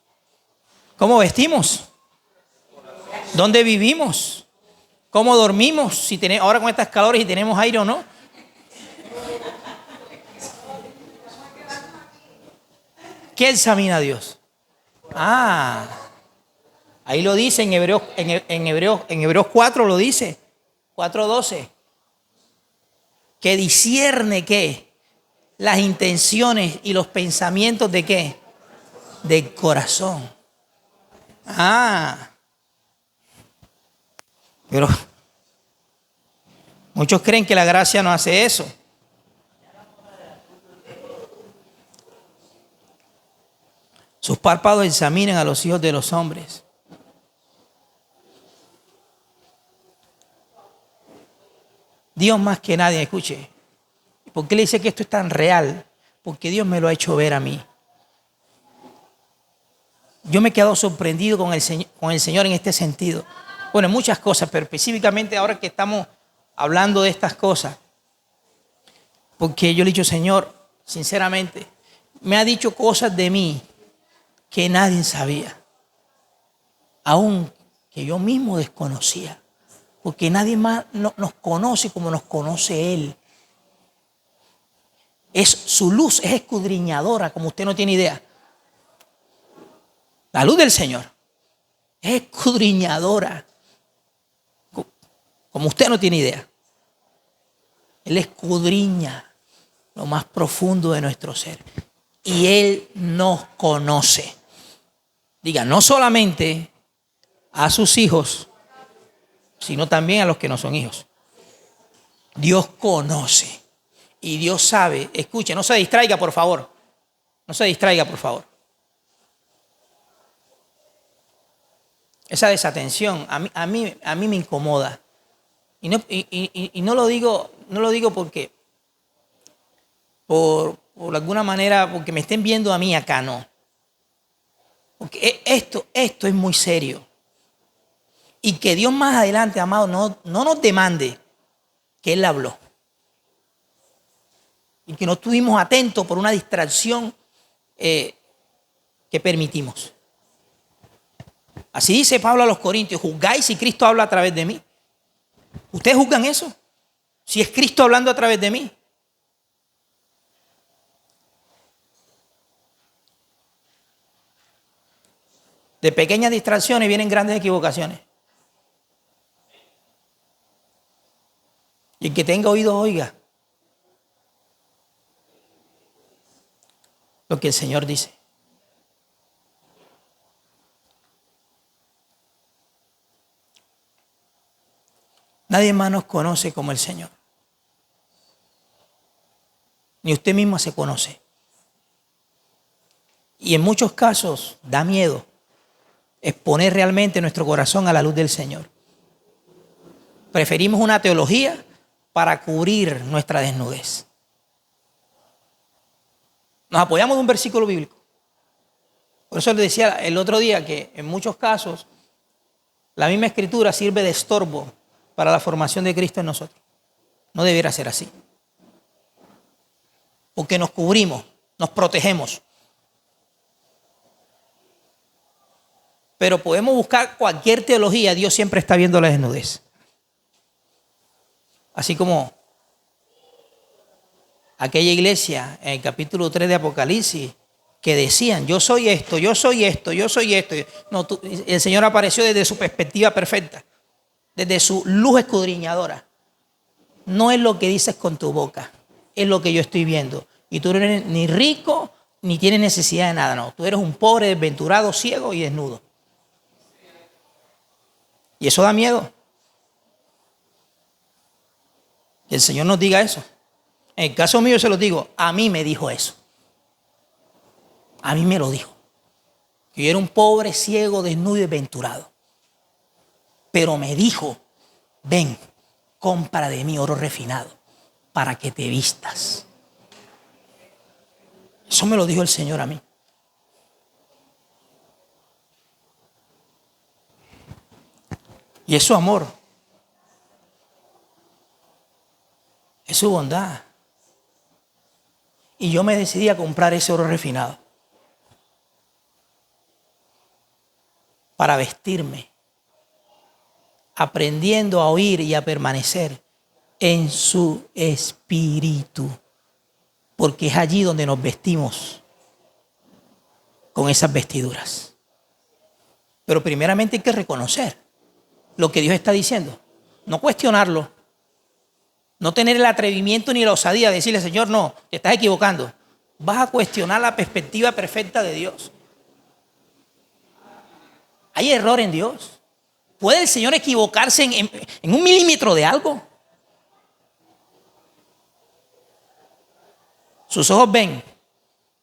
¿Cómo vestimos? ¿Dónde vivimos? ¿Cómo dormimos? Si tenemos, ahora con estas calores, si tenemos aire o no. ¿Qué examina a Dios? Ahí lo dice en Hebreos 4 lo dice, 4:12. Que discierne ¿qué? Las intenciones y los pensamientos de ¿qué? Del corazón. Pero muchos creen que la gracia no hace eso. Sus párpados examinan a los hijos de los hombres. Dios más que nadie, escuche. ¿Por qué le dice que esto es tan real? Porque Dios me lo ha hecho ver a mí. Yo me he quedado sorprendido con el Señor en este sentido. Bueno, en muchas cosas, pero específicamente ahora que estamos hablando de estas cosas. Porque yo le he dicho, Señor, sinceramente, me ha dicho cosas de mí que nadie sabía. Aún que yo mismo desconocía. Porque nadie más nos conoce como nos conoce Él. Su luz es escudriñadora, como usted no tiene idea. La luz del Señor es escudriñadora, como usted no tiene idea. Él escudriña lo más profundo de nuestro ser. Y Él nos conoce. Diga, no solamente a sus hijos, sino también a los que no son hijos. Dios conoce. Y Dios sabe. Escuche, no se distraiga, por favor. No se distraiga, por favor. Esa desatención a mí me incomoda. Y no lo digo porque por alguna manera, porque me estén viendo a mí acá, no. Porque esto es muy serio. Y que Dios más adelante, amado, no nos demande que Él habló. Y que no estuvimos atentos por una distracción que permitimos. Así dice Pablo a los Corintios, juzgáis si Cristo habla a través de mí. ¿Ustedes juzgan eso? Si es Cristo hablando a través de mí. De pequeñas distracciones vienen grandes equivocaciones. Y el que tenga oídos, oiga lo que el Señor dice. Nadie más nos conoce como el Señor. Ni usted mismo se conoce. Y en muchos casos da miedo exponer realmente nuestro corazón a la luz del Señor. Preferimos una teología para cubrir nuestra desnudez. Nos apoyamos de un versículo bíblico. Por eso le decía el otro día que en muchos casos la misma Escritura sirve de estorbo para la formación de Cristo en nosotros. No debiera ser así. Porque nos cubrimos, nos protegemos. Pero podemos buscar cualquier teología, Dios siempre está viendo la desnudez. Así como aquella iglesia en el capítulo 3 de Apocalipsis que decían, yo soy esto, yo soy esto, yo soy esto. No, el Señor apareció desde su perspectiva perfecta, desde su luz escudriñadora. No es lo que dices con tu boca, es lo que yo estoy viendo. Y tú no eres ni rico ni tienes necesidad de nada, no. Tú eres un pobre, desventurado, ciego y desnudo. Y eso da miedo. Que el Señor nos diga eso. En el caso mío se lo digo, a mí me dijo eso. A mí me lo dijo. Que yo era un pobre, ciego, desnudo y desventurado. Pero me dijo, ven, compra de mí oro refinado para que te vistas. Eso me lo dijo el Señor a mí. Y es su amor. Es su bondad. Y yo me decidí a comprar ese oro refinado para vestirme, aprendiendo a oír y a permanecer en su espíritu, porque es allí donde nos vestimos con esas vestiduras. Pero primeramente hay que reconocer lo que Dios está diciendo, no cuestionarlo. No tener el atrevimiento ni la osadía de decirle, Señor, no, te estás equivocando. Vas a cuestionar la perspectiva perfecta de Dios. ¿Hay error en Dios? ¿Puede el Señor equivocarse en 1 milímetro de algo? Sus ojos ven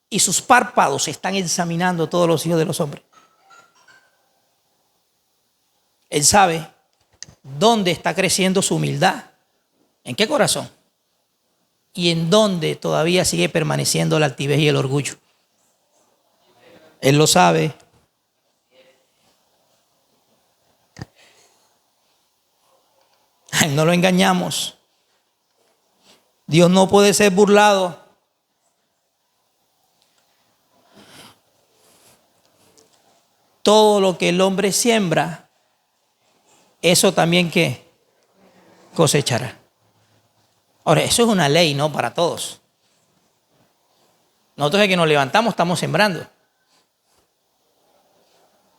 y sus párpados están examinando todos los hijos de los hombres. Él sabe dónde está creciendo su humildad. ¿En qué corazón? Y en dónde todavía sigue permaneciendo la altivez y el orgullo. Él lo sabe. No lo engañamos. Dios no puede ser burlado. Todo lo que el hombre siembra, eso también que cosechará. Ahora, eso es una ley, ¿no? Para todos. Nosotros de que nos levantamos estamos sembrando.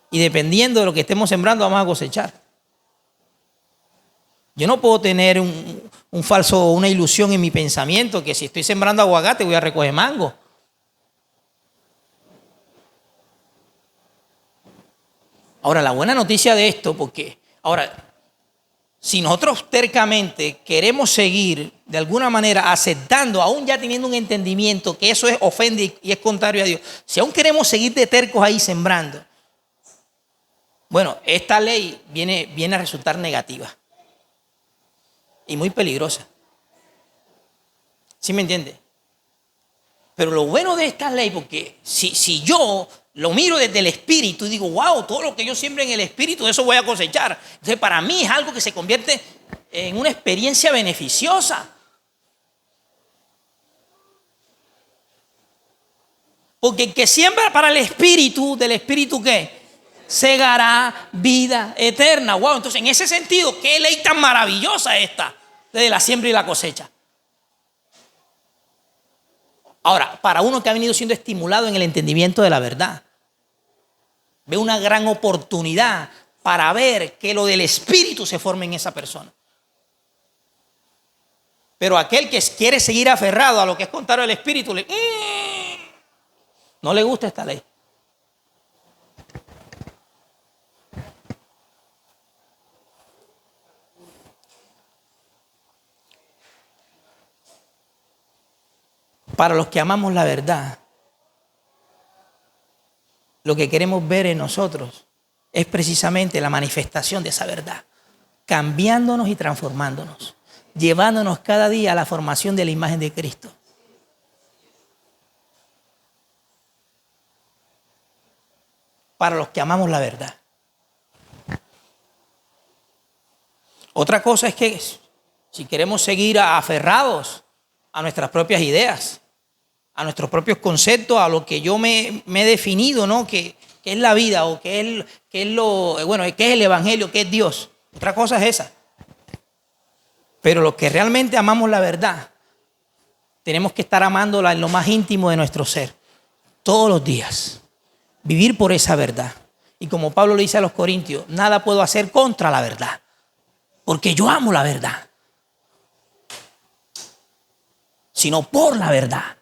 Y dependiendo de lo que estemos sembrando vamos a cosechar. Yo no puedo tener un falso, una ilusión en mi pensamiento que si estoy sembrando aguacate voy a recoger mango. Ahora, la buena noticia de esto, porque ahora, si nosotros tercamente queremos seguir de alguna manera aceptando, aún ya teniendo un entendimiento que eso es ofende y es contrario a Dios, si aún queremos seguir de tercos ahí sembrando, bueno, esta ley viene a resultar negativa y muy peligrosa. ¿Sí me entiende? Pero lo bueno de esta ley, porque si yo lo miro desde el espíritu y digo, wow, todo lo que yo siembre en el espíritu, eso voy a cosechar. Entonces, para mí es algo que se convierte en una experiencia beneficiosa. Porque el que siembra para el espíritu, del espíritu ¿qué? Segará vida eterna. Wow, entonces en ese sentido, qué ley tan maravillosa esta, de la siembra y la cosecha. Ahora, para uno que ha venido siendo estimulado en el entendimiento de la verdad, ve una gran oportunidad para ver que lo del espíritu se forme en esa persona. Pero aquel que quiere seguir aferrado a lo que es contrario al espíritu, no le gusta esta ley. Para los que amamos la verdad, lo que queremos ver en nosotros es precisamente la manifestación de esa verdad, cambiándonos y transformándonos, llevándonos cada día a la formación de la imagen de Cristo. Para los que amamos la verdad. Otra cosa es que si queremos seguir aferrados a nuestras propias ideas, a nuestros propios conceptos, a lo que yo me he definido, ¿no? Que qué es la vida o qué es el evangelio, qué es Dios. Otra cosa es esa. Pero los que realmente amamos la verdad, tenemos que estar amándola en lo más íntimo de nuestro ser, todos los días. Vivir por esa verdad. Y como Pablo le dice a los corintios, nada puedo hacer contra la verdad, porque yo amo la verdad, sino por la verdad.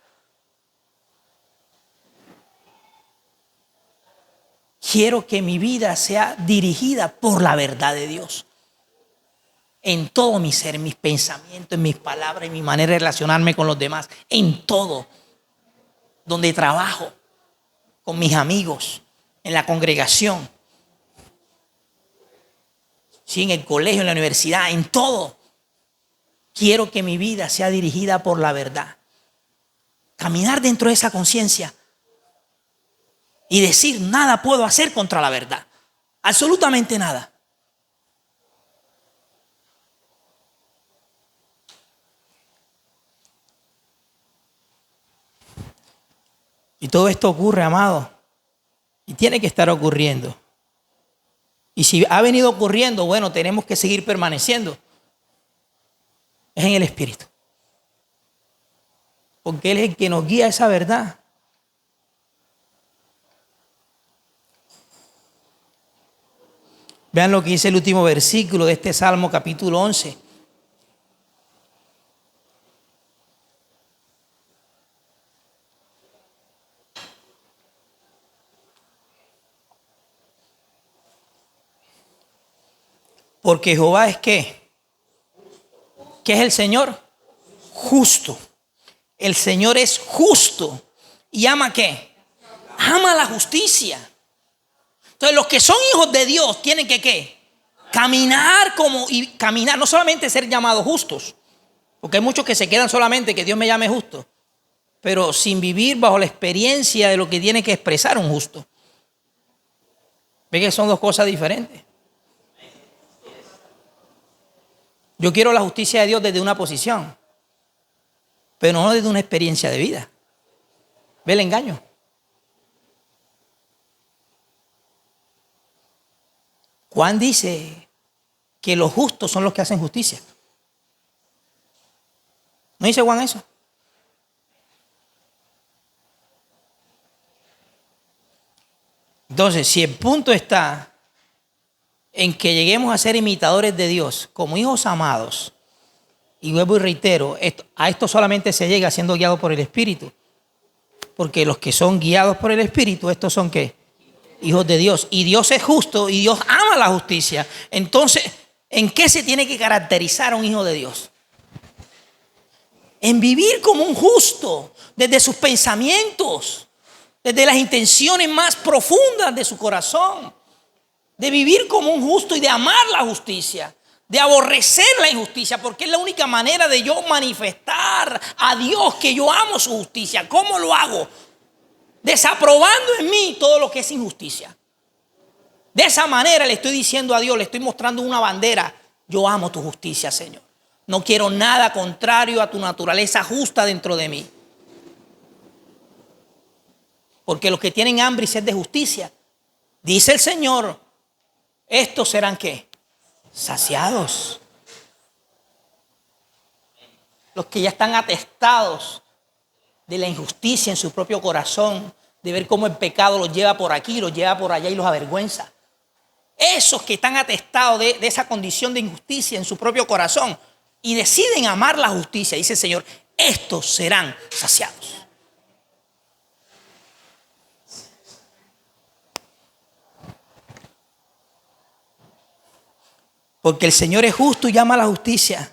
Quiero que mi vida sea dirigida por la verdad de Dios. En todo mi ser, en mis pensamientos, en mis palabras, en mi manera de relacionarme con los demás, en todo. Donde trabajo, con mis amigos, en la congregación, sí, en el colegio, en la universidad, en todo. Quiero que mi vida sea dirigida por la verdad. Caminar dentro de esa conciencia y decir, nada puedo hacer contra la verdad. Absolutamente nada. Y todo esto ocurre, amado, y tiene que estar ocurriendo. Y si ha venido ocurriendo, bueno, tenemos que seguir permaneciendo. Es en el Espíritu. Porque Él es el que nos guía a esa verdad. Vean lo que dice el último versículo de este Salmo capítulo 11. Porque Jehová es ¿qué? ¿Qué es el Señor? Justo. El Señor es justo. ¿Y ama qué? Ama la justicia. Entonces los que son hijos de Dios tienen que ¿qué? Caminar y caminar, no solamente ser llamados justos. Porque hay muchos que se quedan solamente que Dios me llame justo. Pero sin vivir bajo la experiencia de lo que tiene que expresar un justo. ¿Ve que son dos cosas diferentes? Yo quiero la justicia de Dios desde una posición, pero no desde una experiencia de vida. ¿Ve el engaño? Juan dice que los justos son los que hacen justicia. ¿No dice Juan eso? Entonces, si el punto está en que lleguemos a ser imitadores de Dios como hijos amados, y vuelvo y reitero, a esto solamente se llega siendo guiado por el Espíritu, porque los que son guiados por el Espíritu, estos son ¿qué? Hijos de Dios, y Dios es justo y Dios ama la justicia. Entonces, ¿en qué se tiene que caracterizar un hijo de Dios? En vivir como un justo, desde sus pensamientos, desde las intenciones más profundas de su corazón. De vivir como un justo y de amar la justicia, de aborrecer la injusticia, porque es la única manera de yo manifestar a Dios que yo amo su justicia. ¿Cómo lo hago? Desaprobando en mí todo lo que es injusticia. De esa manera le estoy diciendo a Dios, le estoy mostrando una bandera. Yo amo tu justicia, Señor. No quiero nada contrario a tu naturaleza justa dentro de mí. Porque los que tienen hambre y sed de justicia, dice el Señor, estos serán ¿qué? Saciados. Los que ya están atestados de la injusticia en su propio corazón, de ver cómo el pecado los lleva por aquí, los lleva por allá y los avergüenza. Esos que están atestados de esa condición de injusticia en su propio corazón y deciden amar la justicia, dice el Señor, estos serán saciados. Porque el Señor es justo y ama la justicia.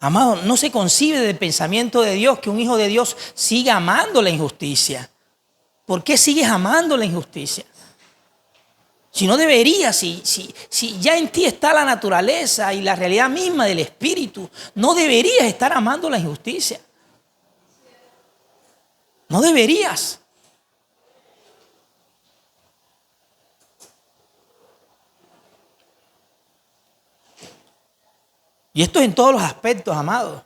Amado, no se concibe del pensamiento de Dios que un hijo de Dios siga amando la injusticia. ¿Por qué sigues amando la injusticia? Si no deberías, si ya en ti está la naturaleza y la realidad misma del Espíritu, no deberías estar amando la injusticia. No deberías. Y esto es en todos los aspectos, amados.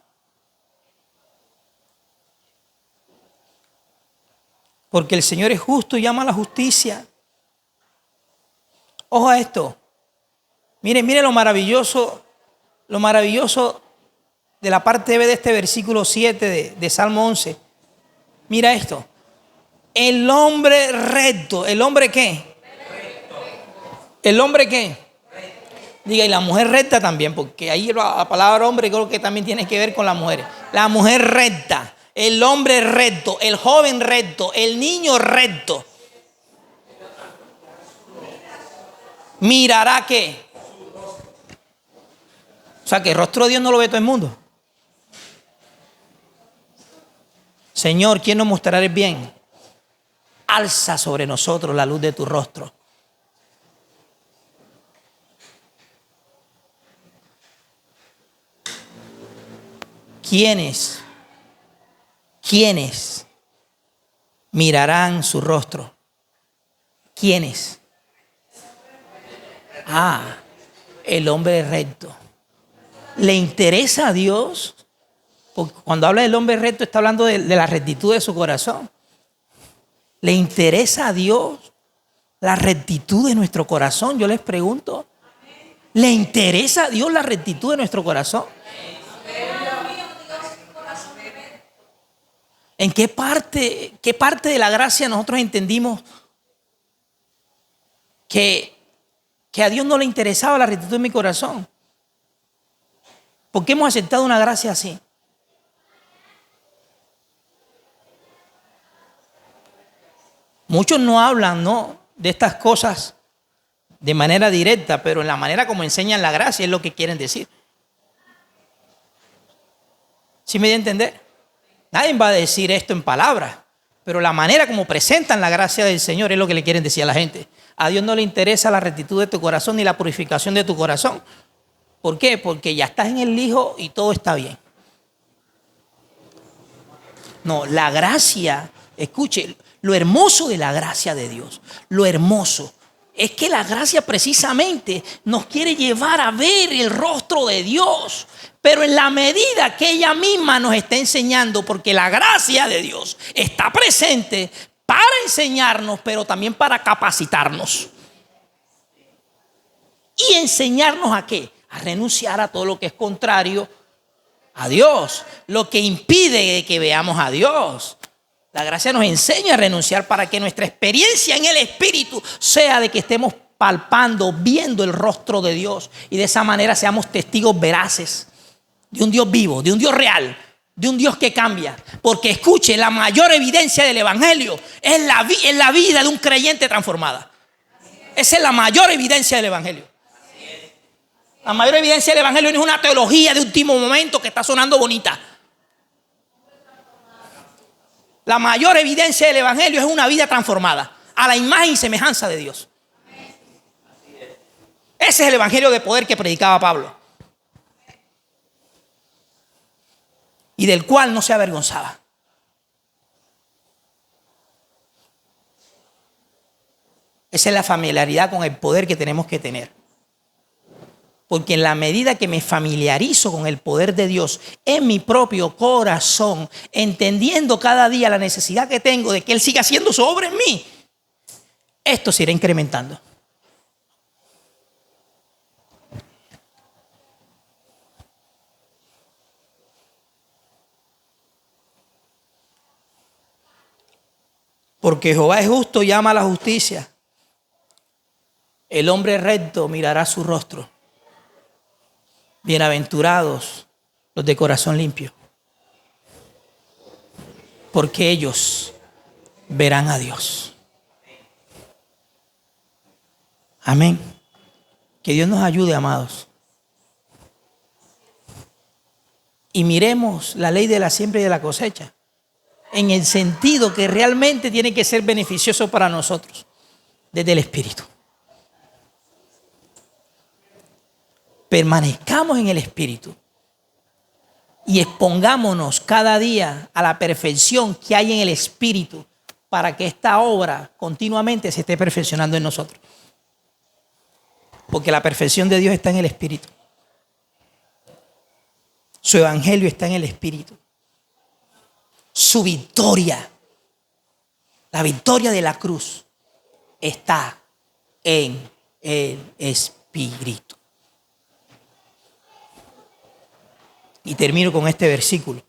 Porque el Señor es justo y ama la justicia. Ojo a esto. Mire lo maravilloso de la parte B de este versículo 7 de Salmo 11. Mira esto. El hombre recto. ¿El hombre qué? ¿El hombre qué? Diga, y la mujer recta también, porque ahí la palabra hombre creo que también tiene que ver con las mujeres. La mujer recta, el hombre recto, el joven recto, el niño recto. Mirará qué. O sea, que el rostro de Dios no lo ve todo el mundo. Señor, ¿quién nos mostrará el bien? Alza sobre nosotros la luz de tu rostro. ¿Quiénes mirarán su rostro? ¿Quiénes? El hombre recto. ¿Le interesa a Dios? Porque cuando habla del hombre recto está hablando de la rectitud de su corazón. ¿Le interesa a Dios la rectitud de nuestro corazón? Yo les pregunto. ¿Le interesa a Dios la rectitud de nuestro corazón? ¿En qué parte de la gracia nosotros entendimos que a Dios no le interesaba la rectitud de mi corazón? ¿Por qué hemos aceptado una gracia así? Muchos no hablan, de estas cosas de manera directa, pero en la manera como enseñan la gracia es lo que quieren decir. ¿Sí me dio a entender? Nadie va a decir esto en palabras, pero la manera como presentan la gracia del Señor es lo que le quieren decir a la gente. A Dios no le interesa la rectitud de tu corazón ni la purificación de tu corazón. ¿Por qué? Porque ya estás en el Hijo y todo está bien. No, la gracia, escuche, lo hermoso de la gracia de Dios, lo hermoso es que la gracia precisamente nos quiere llevar a ver el rostro de Dios, pero en la medida que ella misma nos está enseñando, porque la gracia de Dios está presente para enseñarnos, pero también para capacitarnos. ¿Y enseñarnos a qué? A renunciar a todo lo que es contrario a Dios, lo que impide que veamos a Dios. La gracia nos enseña a renunciar para que nuestra experiencia en el Espíritu sea de que estemos palpando, viendo el rostro de Dios y de esa manera seamos testigos veraces de un Dios vivo, de un Dios real, de un Dios que cambia. Porque escuche, la mayor evidencia del Evangelio es la vida de un creyente transformada. Esa es la mayor evidencia del Evangelio. La mayor evidencia del Evangelio no es una teología de último momento que está sonando bonita. La mayor evidencia del Evangelio es una vida transformada a la imagen y semejanza de Dios. Ese es el Evangelio de poder que predicaba Pablo y del cual no se avergonzaba. Esa es la familiaridad con el poder que tenemos que tener. Porque en la medida que me familiarizo con el poder de Dios en mi propio corazón, entendiendo cada día la necesidad que tengo de que Él siga haciendo su obra en mí, esto se irá incrementando. Porque Jehová es justo y ama la justicia. El hombre recto mirará su rostro. Bienaventurados los de corazón limpio, porque ellos verán a Dios. Amén. Que Dios nos ayude, amados. Y miremos la ley de la siembra y de la cosecha en el sentido que realmente tiene que ser beneficioso para nosotros desde el Espíritu. Permanezcamos en el Espíritu y expongámonos cada día a la perfección que hay en el Espíritu para que esta obra continuamente se esté perfeccionando en nosotros. Porque la perfección de Dios está en el Espíritu. Su evangelio está en el Espíritu. Su victoria, la victoria de la cruz, está en el Espíritu. Y termino con este versículo.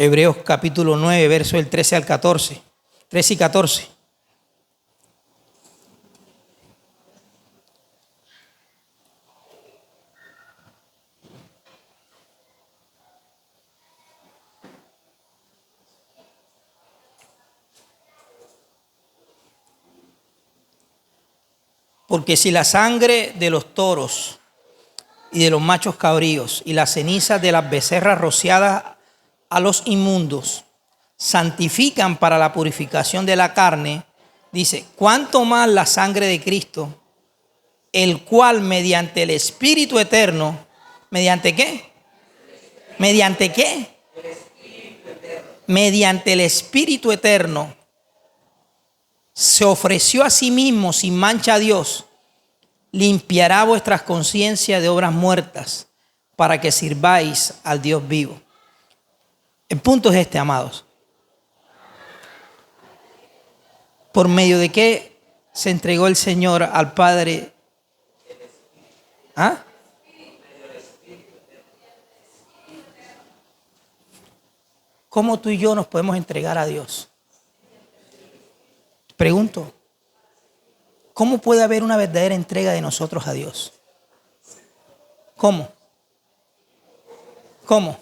Hebreos capítulo 9, verso del 13 al 14. 13 y 14. Porque si la sangre de los toros y de los machos cabríos y las cenizas de las becerras rociadas a los inmundos santifican para la purificación de la carne, dice, ¿cuánto más la sangre de Cristo, el cual mediante el Espíritu eterno, ¿mediante qué? ¿Mediante qué? Mediante el Espíritu eterno, se ofreció a sí mismo sin mancha a Dios, limpiará vuestras conciencias de obras muertas para que sirváis al Dios vivo? El punto es este, amados. ¿Por medio de qué se entregó el Señor al Padre? ¿Ah? ¿Cómo tú y yo nos podemos entregar a Dios? Pregunto, ¿cómo puede haber una verdadera entrega de nosotros a Dios? ¿Cómo? ¿Cómo?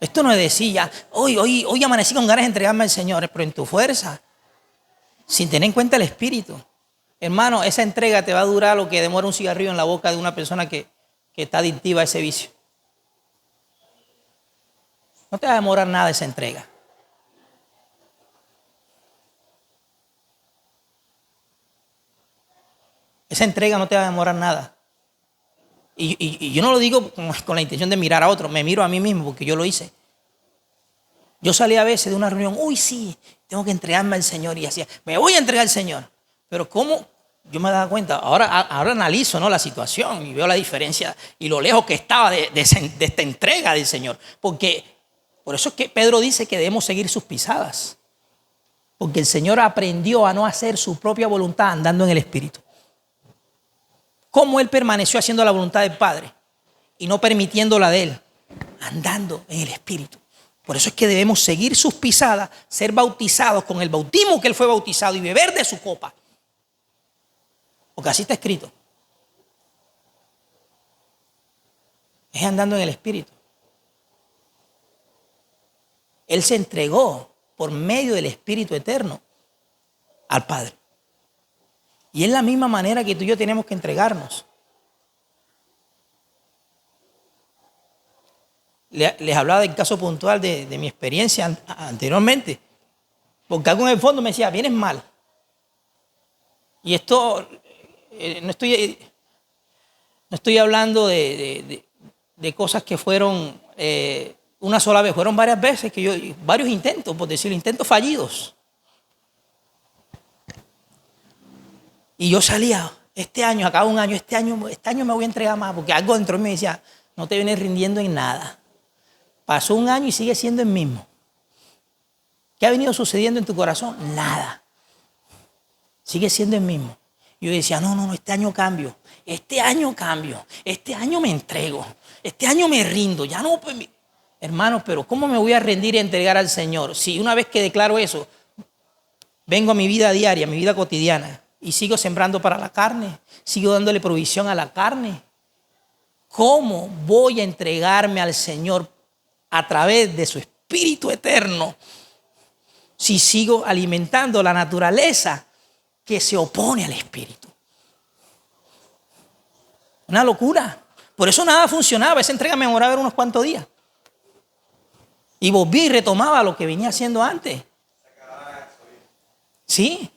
Esto no es decir ya, hoy amanecí con ganas de entregarme al Señor, pero en tu fuerza, sin tener en cuenta el Espíritu. Hermano, esa entrega te va a durar lo que demora un cigarrillo en la boca de una persona que está adictiva a ese vicio. No te va a demorar nada esa entrega. Esa entrega no te va a demorar nada. Y yo no lo digo con la intención de mirar a otro, me miro a mí mismo porque yo lo hice. Yo salí a veces de una reunión, sí, tengo que entregarme al Señor, y decía, me voy a entregar al Señor. Pero ¿cómo? Yo me daba cuenta, ahora analizo, ¿no?, la situación y veo la diferencia y lo lejos que estaba de esta entrega del Señor. Porque por eso es que Pedro dice que debemos seguir sus pisadas. Porque el Señor aprendió a no hacer su propia voluntad andando en el Espíritu. ¿Cómo Él permaneció haciendo la voluntad del Padre y no permitiéndola de Él? Andando en el Espíritu. Por eso es que debemos seguir sus pisadas, ser bautizados con el bautismo que Él fue bautizado y beber de su copa. Porque así está escrito. Es andando en el Espíritu. Él se entregó por medio del Espíritu eterno al Padre. Y es la misma manera que tú y yo tenemos que entregarnos. Les hablaba del caso puntual de mi experiencia anteriormente. Porque algo en el fondo me decía, vienes mal. Y esto, no estoy hablando de cosas que fueron una sola vez. Fueron varias veces, varios intentos, por decirlo, intentos fallidos. Y yo salía, este año, acaba un año, este año me voy a entregar más, porque algo dentro de mí me decía, no te vienes rindiendo en nada. Pasó un año y sigue siendo el mismo. ¿Qué ha venido sucediendo en tu corazón? Nada. Sigue siendo el mismo. Yo decía, no, este año cambio, este año me entrego, este año me rindo, ya no. Hermanos, pero ¿cómo me voy a rendir y entregar al Señor? Si una vez que declaro eso, vengo a mi vida diaria, a mi vida cotidiana, y sigo sembrando para la carne, sigo dándole provisión a la carne. ¿Cómo voy a entregarme al Señor a través de su Espíritu eterno si sigo alimentando la naturaleza que se opone al Espíritu? Una locura. Por eso nada funcionaba. Esa entrega me demoraba unos cuantos días. Y volví y retomaba lo que venía haciendo antes. Sí.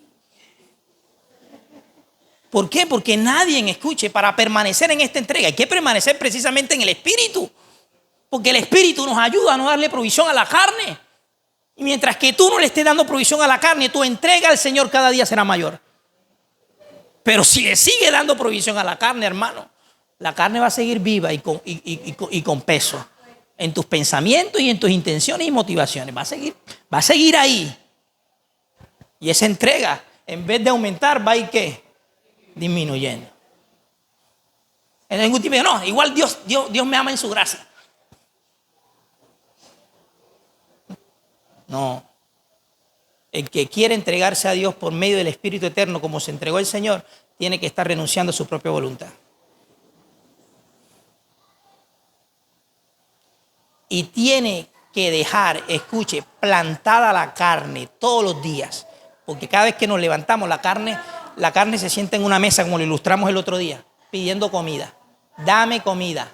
¿Por qué? Porque nadie escuche, para permanecer en esta entrega hay que permanecer precisamente en el Espíritu. Porque el Espíritu nos ayuda a no darle provisión a la carne. Y mientras que tú no le estés dando provisión a la carne, tu entrega al Señor cada día será mayor. Pero si le sigue dando provisión a la carne, hermano, La carne va a seguir viva y con peso en tus pensamientos y en tus intenciones y motivaciones. Va a seguir ahí. Y esa entrega, en vez de aumentar, va a ir ¿qué? Disminuyendo. En ningún tipo, no, igual Dios me ama en su gracia. No. El que quiere entregarse a Dios por medio del Espíritu Eterno, como se entregó el Señor, tiene que estar renunciando a su propia voluntad. Y tiene que dejar, escuche, plantada la carne todos los días. Porque cada vez que nos levantamos, la carne se sienta en una mesa, como lo ilustramos el otro día, pidiendo comida. Dame comida.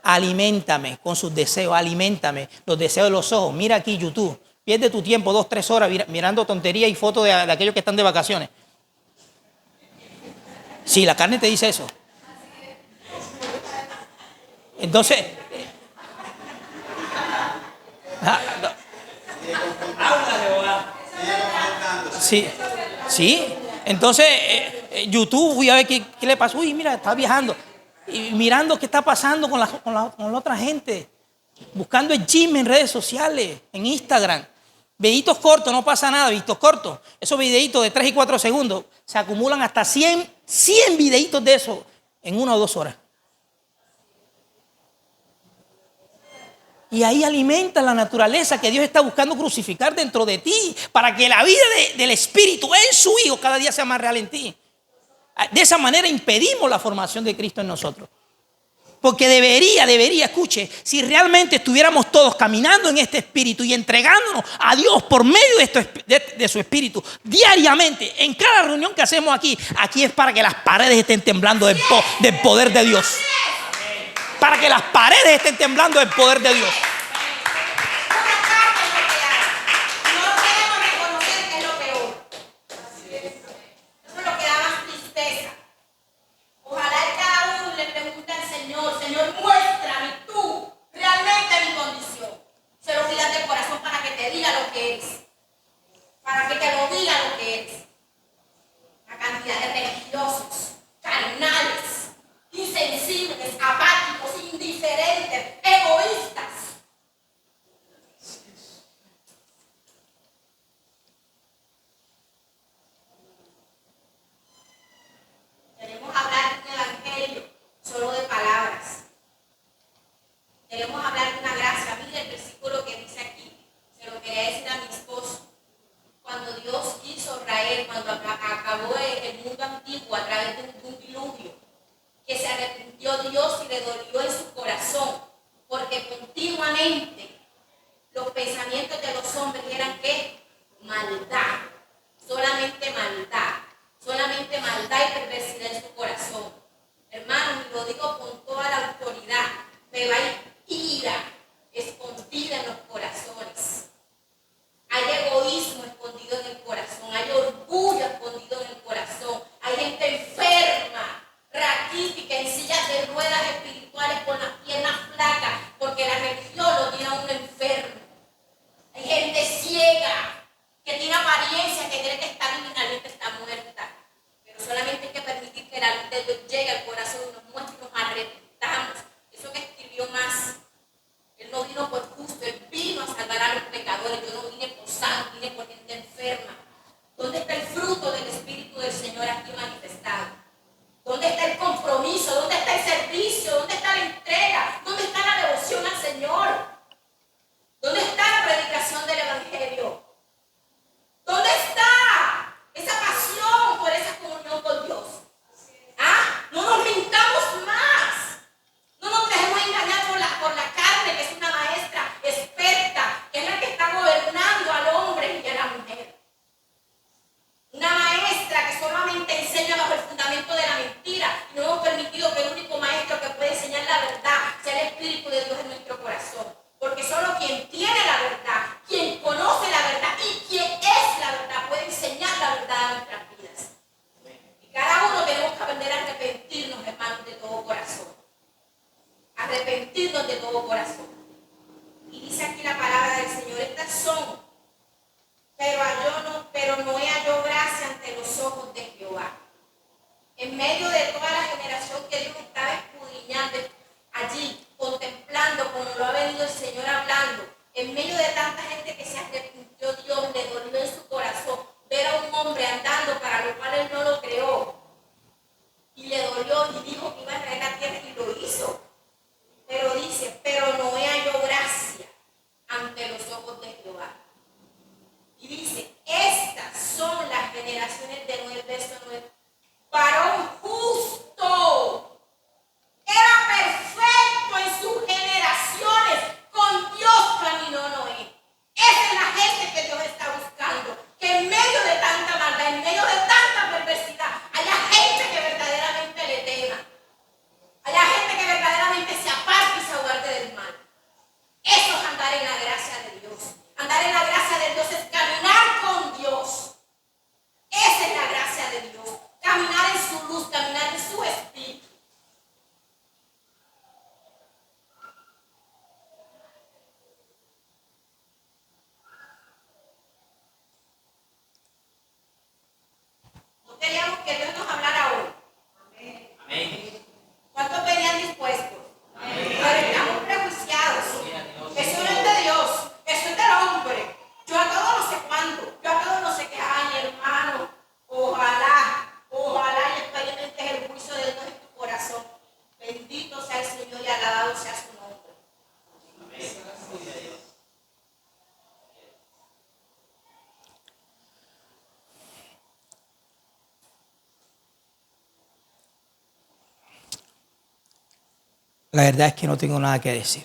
Aliméntame con sus deseos, aliméntame los deseos de los ojos. Mira aquí YouTube. Pierde tu tiempo 2-3 horas mirando tonterías y fotos de aquellos que están de vacaciones. Sí, la carne te dice eso. Entonces, sí. Entonces, YouTube, voy a ver qué le pasó. Uy, mira, está viajando. Y mirando qué está pasando con la otra gente. Buscando el chisme en redes sociales, en Instagram. Videitos cortos, no pasa nada, videitos cortos. Esos videitos de 3 y 4 segundos se acumulan hasta 100 videitos de esos en 1 o 2 horas. Y ahí alimenta la naturaleza que Dios está buscando crucificar dentro de ti para que la vida del Espíritu en su Hijo cada día sea más real en ti. De esa manera impedimos la formación de Cristo en nosotros. Porque debería, escuche, si realmente estuviéramos todos caminando en este espíritu y entregándonos a Dios por medio de su espíritu diariamente, en cada reunión que hacemos aquí es para que las paredes estén temblando del poder de Dios. Para que las paredes estén temblando del poder de Dios. Para que te lo diga lo que eres. La cantidad de religiosos, carnales, insensibles, apáticos, indiferentes, egoístas. Queremos hablar de un evangelio solo de palabras. Queremos hablar de una gracia. Mire el versículo que dice aquí. Se lo quería decir a mi esposo. Cuando Dios hizo Israel, cuando acabó el mundo antiguo a través de un diluvio, que se arrepintió Dios y le dolió en su corazón, porque continuamente los pensamientos de los hombres eran ¿qué? Maldad, solamente maldad y perversidad en su corazón. Hermanos, y lo digo con toda la autoridad, pero hay ira escondida en los corazones. Hay egoísmo escondido en el corazón, hay orgullo escondido en el corazón, hay gente enferma, raquítica, en sillas de ruedas espirituales con las piernas flacas, porque la religión lo tiene a uno enfermo. Hay gente ciega que tiene apariencia, que cree que está viva y realmente está muerta. Pero solamente hay que permitir que la luz de Dios llegue al corazón y nos muestre y nos arrepentamos. Eso que escribió más. Él no vino por justo, Él vino a salvar a los pecadores. Yo no vine por santo, vine por gente enferma. ¿Dónde está el fruto del Espíritu del Señor aquí manifestado? ¿Dónde está el compromiso? ¿Dónde está el servicio? ¿Dónde está la entrega? ¿Dónde está la devoción al Señor? ¿Dónde está la predicación del Evangelio? ¿Dónde está esa pasión por esa comunión con Dios? ¿Ah? No nos mintamos más. No nos dejemos engañar por la carne, que es una maestra experta, que es la que está gobernando al hombre y a la mujer. Una maestra que solamente enseña bajo el fundamento de la mentira. Y no hemos permitido que el único maestro que puede enseñar la verdad sea el Espíritu de Dios en nuestro corazón. Porque solo quien tiene la verdad, quien conoce la verdad y quien es la verdad puede enseñar la verdad a nuestras vidas. Y cada uno tenemos que aprender a arrepentirnos, hermanos, de todo corazón. Arrepentirnos de todo corazón. Y dice aquí la palabra del Señor, estas son, pero Noé halló gracia ante los ojos de Jehová. En medio de toda la generación que Dios estaba escudriñando, La verdad es que no tengo nada que decir.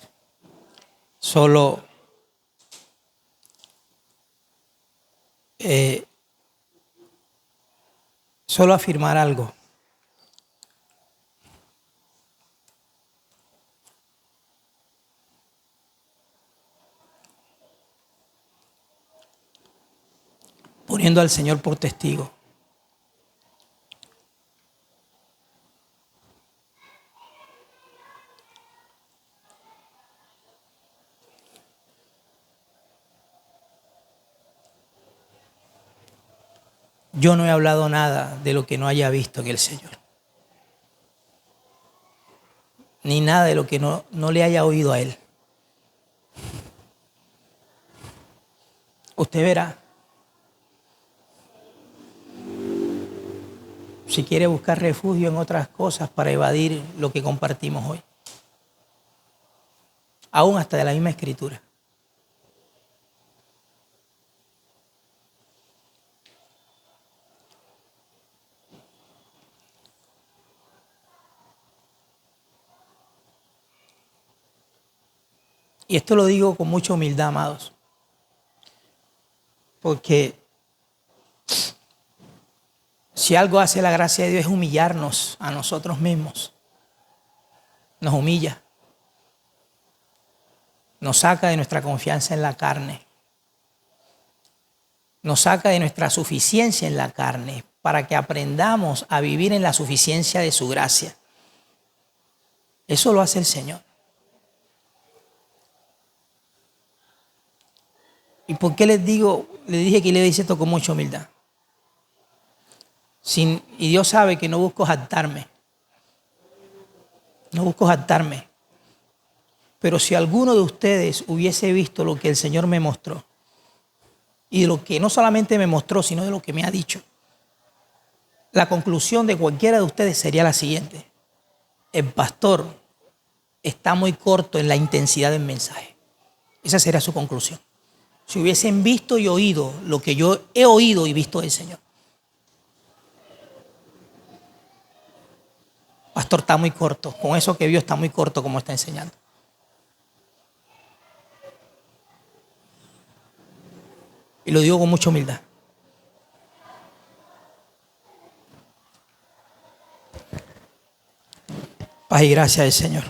Solo afirmar algo. Poniendo al Señor por testigo. Yo no he hablado nada de lo que no haya visto en el Señor. Ni nada de lo que no le haya oído a Él. Usted verá. Si quiere buscar refugio en otras cosas para evadir lo que compartimos hoy. Aún hasta de la misma Escritura. Y esto lo digo con mucha humildad, amados. Porque si algo hace la gracia de Dios es humillarnos a nosotros mismos. Nos humilla. Nos saca de nuestra confianza en la carne. Nos saca de nuestra suficiencia en la carne para que aprendamos a vivir en la suficiencia de su gracia. Eso lo hace el Señor. ¿Y por qué les dije que le dice esto con mucha humildad? Y Dios sabe que no busco jactarme. No busco jactarme. Pero si alguno de ustedes hubiese visto lo que el Señor me mostró, y de lo que no solamente me mostró, sino de lo que me ha dicho, la conclusión de cualquiera de ustedes sería la siguiente: el pastor está muy corto en la intensidad del mensaje. Esa sería su conclusión. Si hubiesen visto y oído lo que yo he oído y visto del Señor. Pastor, está muy corto. Con eso que vio está muy corto como está enseñando. Y lo digo con mucha humildad. Paz y gracia del Señor.